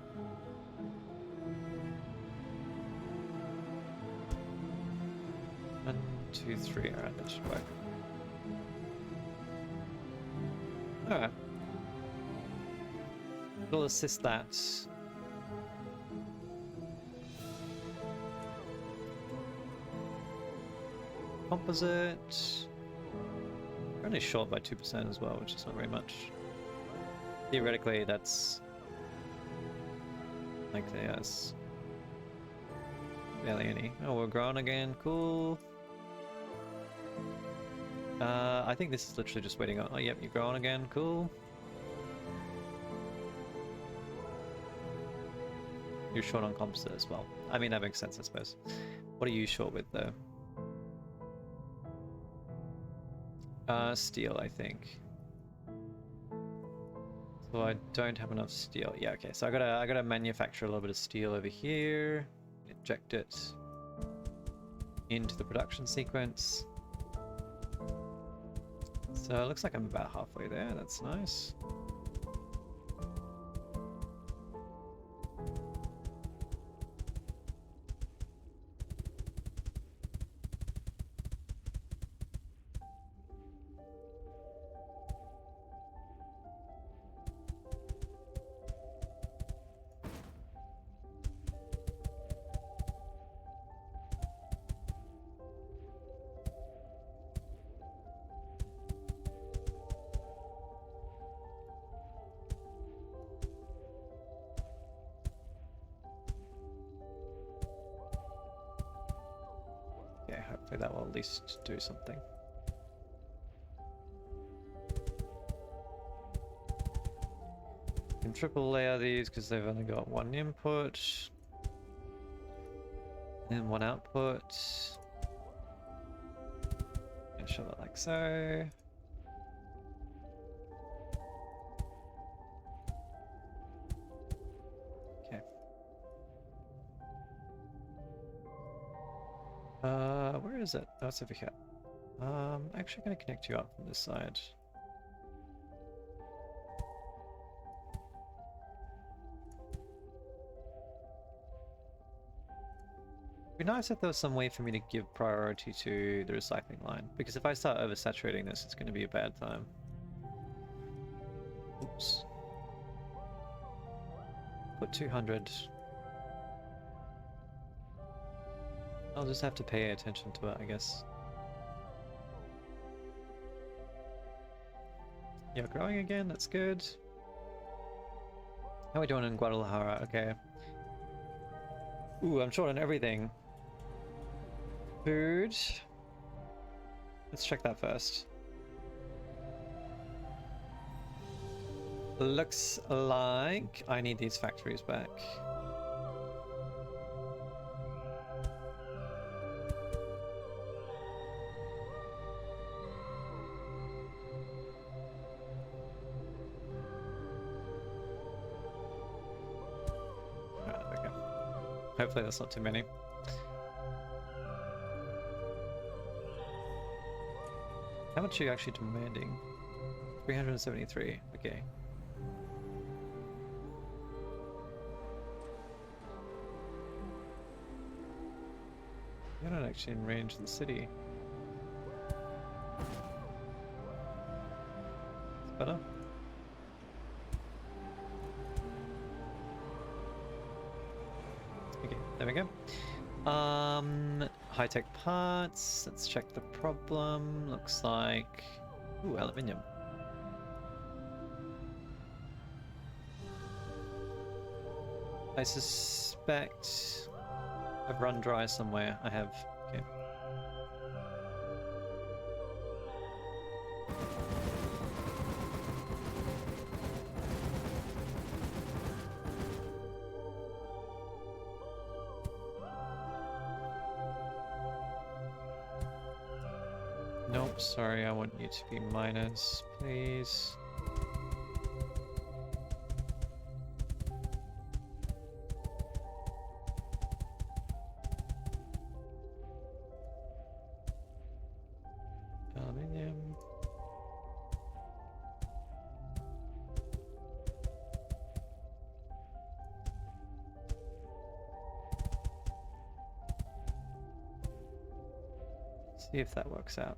One, two, three. Alright, that should work. Alright. We'll assist that. Composite. Only short by 2% as well, which is not very much. Theoretically, that's like yes, barely any. Oh, we're growing again. Cool. I think this is literally just waiting on. Oh, yep, you're growing again. Cool. You're short on composite as well. I mean, that makes sense, I suppose. What are you short with though? Steel, I think. So I don't have enough steel. Yeah, okay. So I gotta manufacture a little bit of steel over here. Inject it into the production sequence. So it looks like I'm about halfway there. That's nice. Yeah, hopefully that will at least do something. Can triple layer these because they've only got one input and one output. And show that like so. Where is it? Oh, it's over here. Actually gonna connect you up from this side. It'd be nice if there was some way for me to give priority to the recycling line, because if I start oversaturating this, it's gonna be a bad time. Oops. Put 200. I'll just have to pay attention to it, I guess. Yeah, growing again, that's good. How are we doing in Guadalajara? Okay. Ooh, I'm short on everything. Food. Let's check that first. Looks like I need these factories back. Hopefully that's not too many. How much are you actually demanding? 373, okay. You're not actually in range of the city. It's better. Okay, there we go. High-tech parts. Let's check the problem. Looks like... Ooh, aluminium. I suspect I've run dry somewhere. I have. Okay. Nope, sorry, I want you to be minus, please. Aluminium. See if that works out.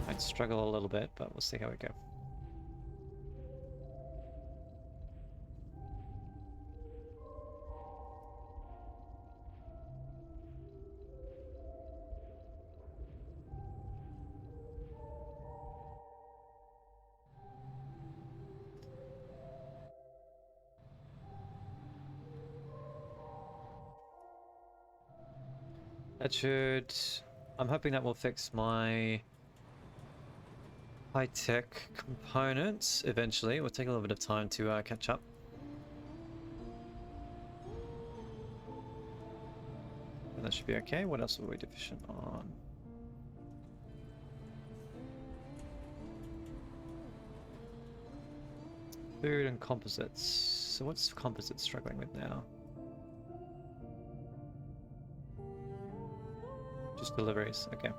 Might struggle a little bit, but we'll see how we go. That should... I'm hoping that will fix my high-tech components eventually. It will take a little bit of time to catch up. And that should be okay. What else were we deficient on? Food and composites. So what's composites struggling with now? Just deliveries, okay.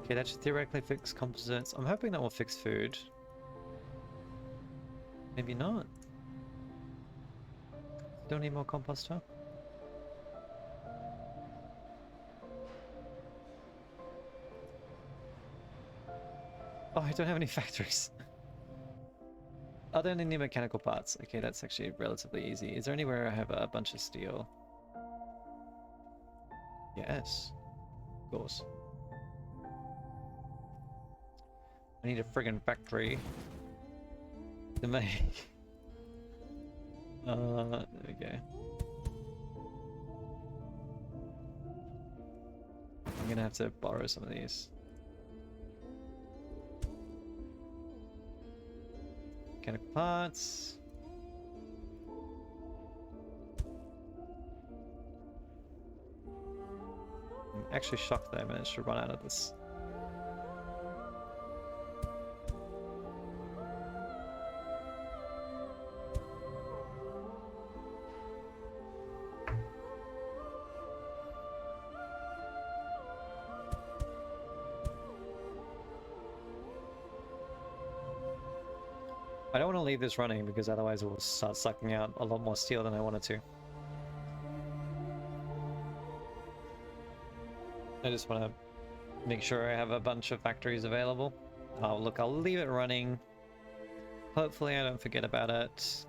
Okay, that should theoretically fix composites. I'm hoping that will fix food. Maybe not. Don't need more composter. Oh, I don't have any factories. Are there any mechanical parts? Okay, that's actually relatively easy. Is there anywhere I have a bunch of steel? Yes. Of course. I need a friggin' factory to make. There we go. I'm gonna have to borrow some of these. mechanical parts. I'm actually shocked that I managed to run out of this. I don't want to leave this running because otherwise it will start sucking out a lot more steel than I wanted to. I just want to make sure I have a bunch of factories available. Oh, look, I'll leave it running. Hopefully I don't forget about it.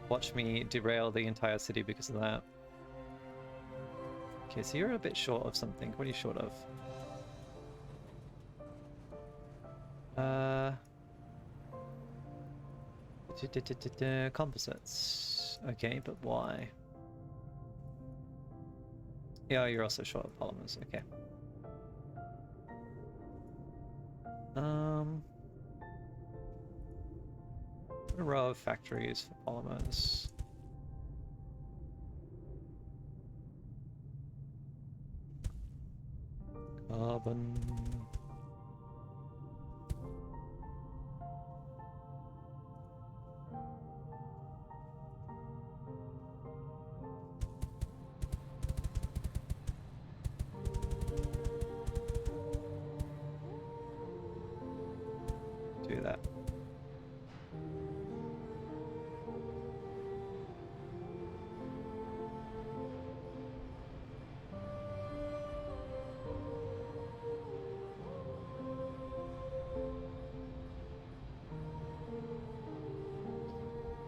Watch me derail the entire city because of that. Okay, so you're a bit short of something. What are you short of? Composites. Okay, but why? Yeah, you're also short of polymers. Okay. A row of factories for polymers. Carbon. Do that.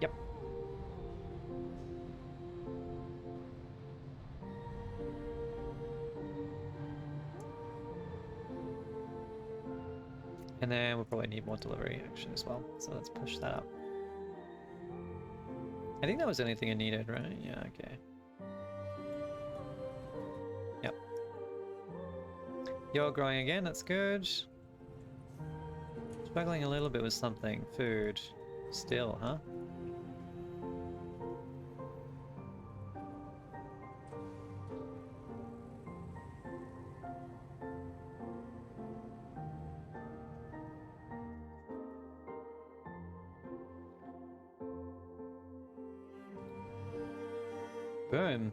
Yep. And then we'll probably need more delivery action as well. So let's push that up. I think that was anything I needed, right? Yeah, okay. Yep. You're growing again, that's good. Struggling a little bit with something. Food. Still, huh? Boom.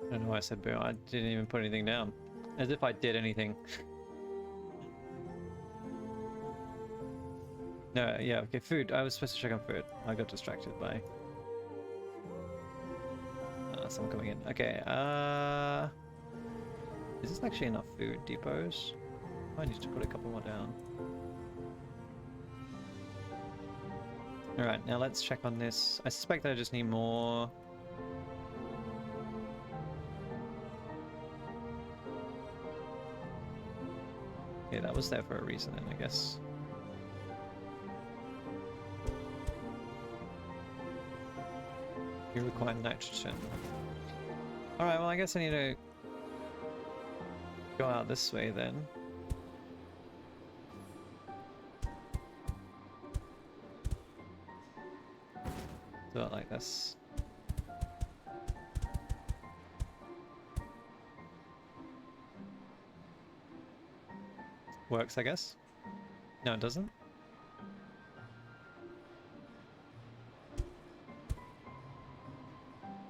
I don't know why I said boom. I didn't even put anything down. As if I did anything. No, yeah, okay, food. I was supposed to check on food. I got distracted by someone coming in. Okay, is this actually enough food depots? I need to put a couple more down. Alright, now let's check on this. I suspect that I just need more. Yeah, that was there for a reason then, I guess. You require nitrogen. Alright, well I guess I need to go out this way then. Do it like this. Works, I guess. No, it doesn't.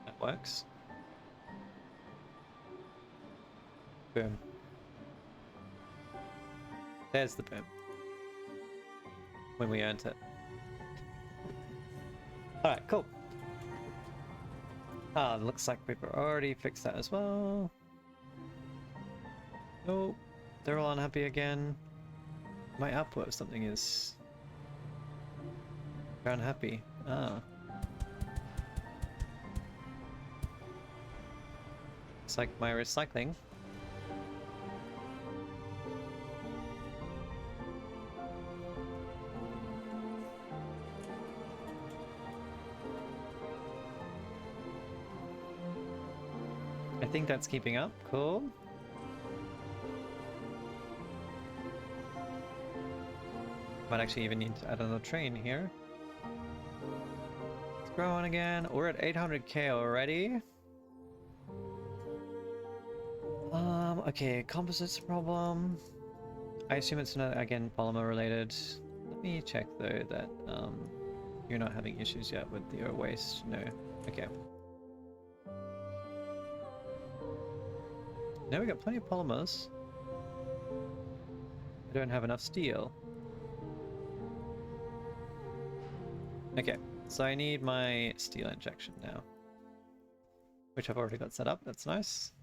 That works. Boom. There's the boom. When we earned it. Alright, cool. Ah, looks like we've already fixed that as well. Nope. They're all unhappy again. My output of something is... They're unhappy. Ah. It's like my recycling. I think that's keeping up. Cool. Might actually even need to add another train here. Let's grow on again. We're at 800k already. Okay, composites problem. I assume it's not, again, polymer related. Let me check though that you're not having issues yet with your waste. No. Okay. Now we got plenty of polymers. I don't have enough steel. Okay, so I need my steel injection now, which I've already got set up. That's nice.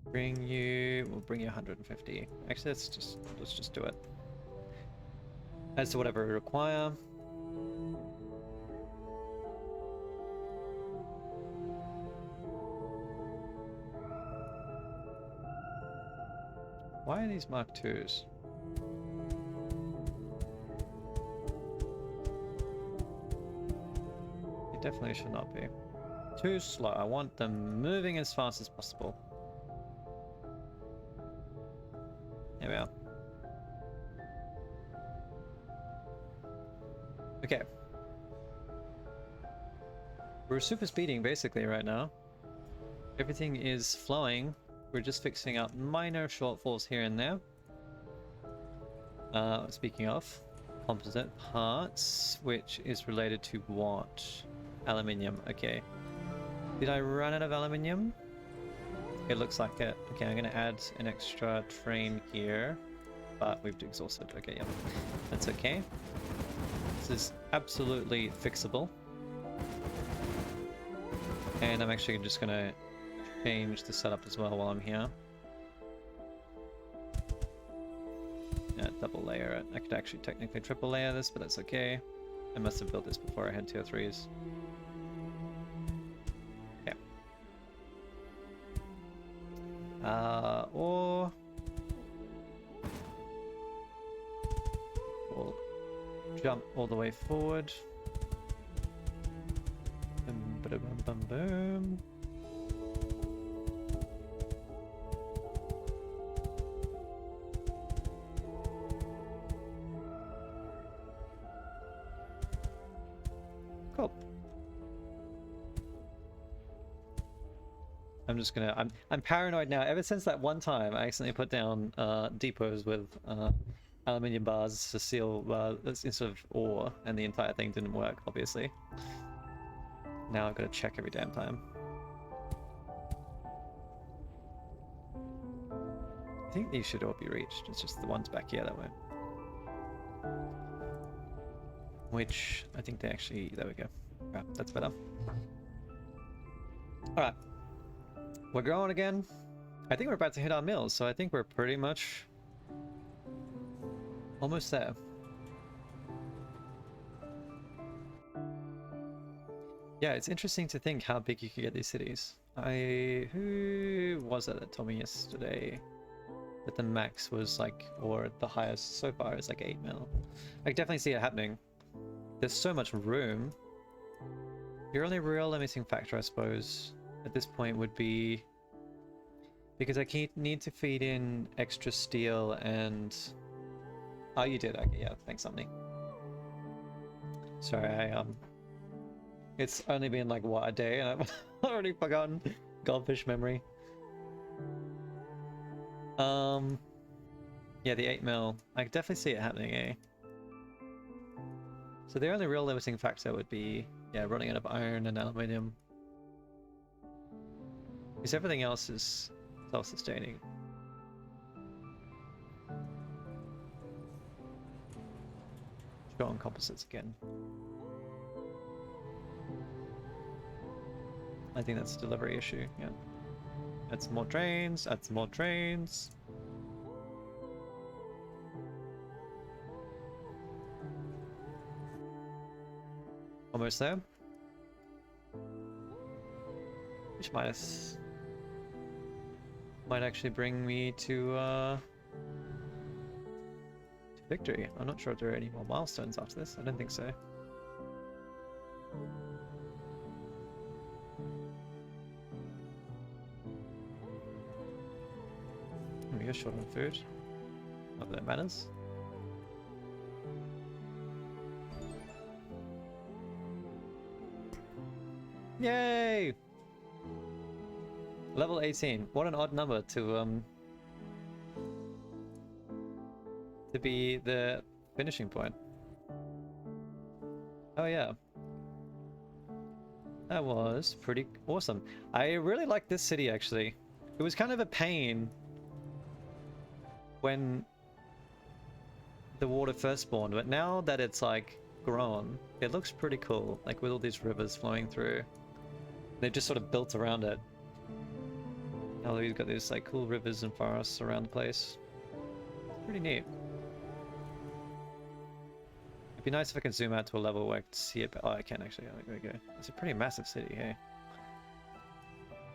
We'll bring you 150. Actually, let's just do it. As to whatever we require. Why are these Mark IIs? It definitely should not be. Too slow. I want them moving as fast as possible. There we are. Okay. We're super speeding basically right now. Everything is flowing. We're just fixing up minor shortfalls here and there. Speaking of composite parts, which is related to what? Aluminium. Okay. Did I run out of aluminium? It looks like it. Okay, I'm gonna add an extra train here, but we've exhausted. Okay, yeah, that's okay. This is absolutely fixable. And I'm actually just gonna change the setup as well while I'm here. Yeah, double layer it. I could actually technically triple layer this, but that's okay. I must have built this before I had tier 3s. Okay. Or we'll jump all the way forward. Boom, ba boom, boom, boom. Cool. I'm just gonna. I'm paranoid now. Ever since that one time, I accidentally put down depots with aluminium bars to seal instead of ore, and the entire thing didn't work. Obviously. Now I've got to check every damn time. I think these should all be reached. It's just the ones back here that won't. Which I think they actually. There we go. Right, that's better. All right. We're growing again. I think we're about to hit our mills, so I think we're pretty much almost there. Yeah, it's interesting to think how big you could get these cities. Who was it that told me yesterday that the max was like, or the highest so far is like 8 mil? I can definitely see it happening. There's so much room. Your only real limiting factor, I suppose, at this point would be because I need to feed in extra steel and... Oh, you did. Okay, yeah, thanks, Omni. Sorry, it's only been like, what, a day, and I've already forgotten. Goldfish memory. Yeah, the 8 mil. I could definitely see it happening, eh? So the only real limiting factor would be, yeah, running out of iron and aluminium. Because everything else is self-sustaining. Go on composites again. I think that's a delivery issue, yeah. Add some more trains, add some more trains. Almost there. Which might actually bring me to victory. I'm not sure if there are any more milestones after this. I don't think so. We're short on food. Not that it matters. Yay! Level 18. What an odd number to be the finishing point. Oh yeah. That was pretty awesome. I really like this city actually. It was kind of a pain when the water first spawned, but now that it's like grown, it looks pretty cool. Like with all these rivers flowing through. They've just sort of built around it. Now we've got these like cool rivers and forests around the place. It's pretty neat. It'd be nice if I can zoom out to a level where I can see it, but oh, I can actually. Oh, there we go. It's a pretty massive city here.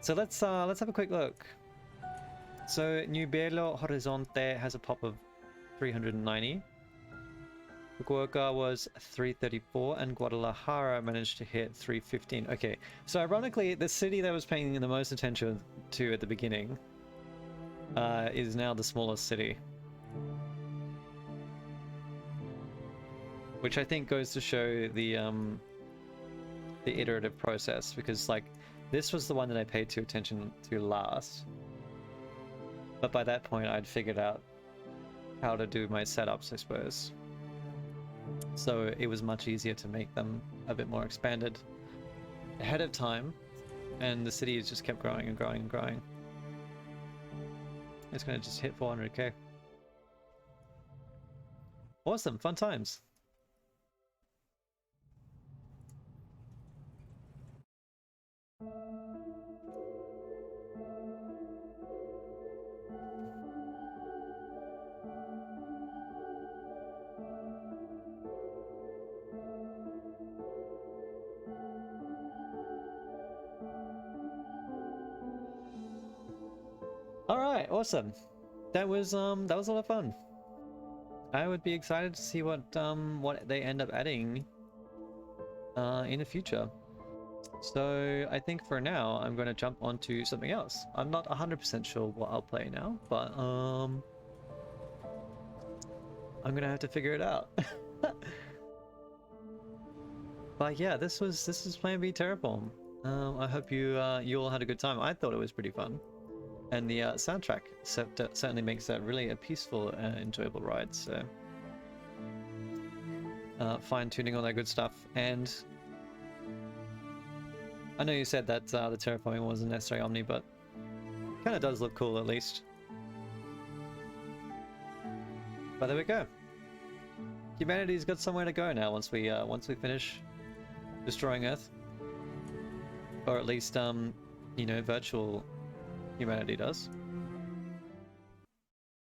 So let's have a quick look. So New Belo Horizonte has a pop of 390. Fukuoka was 334, and Guadalajara managed to hit 315. Okay, so ironically, the city that was paying the most attention to at the beginning is now the smallest city. Which I think goes to show the iterative process, because like this was the one that I paid attention to last. But by that point, I'd figured out how to do my setups, I suppose. So it was much easier to make them a bit more expanded ahead of time, and the city has just kept growing and growing and growing. It's gonna just hit 400k. Awesome, fun times. Alright, awesome. That was a lot of fun. I would be excited to see what they end up adding in the future. So I think for now I'm going to jump onto something else. I'm not 100% sure what I'll play now, but I'm gonna have to figure it out. But yeah, this is Plan B Terraform. I hope you all had a good time. I thought it was pretty fun. And the soundtrack certainly makes that really a peaceful, enjoyable ride. So, fine-tuning all that good stuff. And I know you said that the terraforming wasn't necessarily Omni, but kind of does look cool at least. But there we go. Humanity's got somewhere to go now once we finish destroying Earth, or at least you know, virtual humanity does.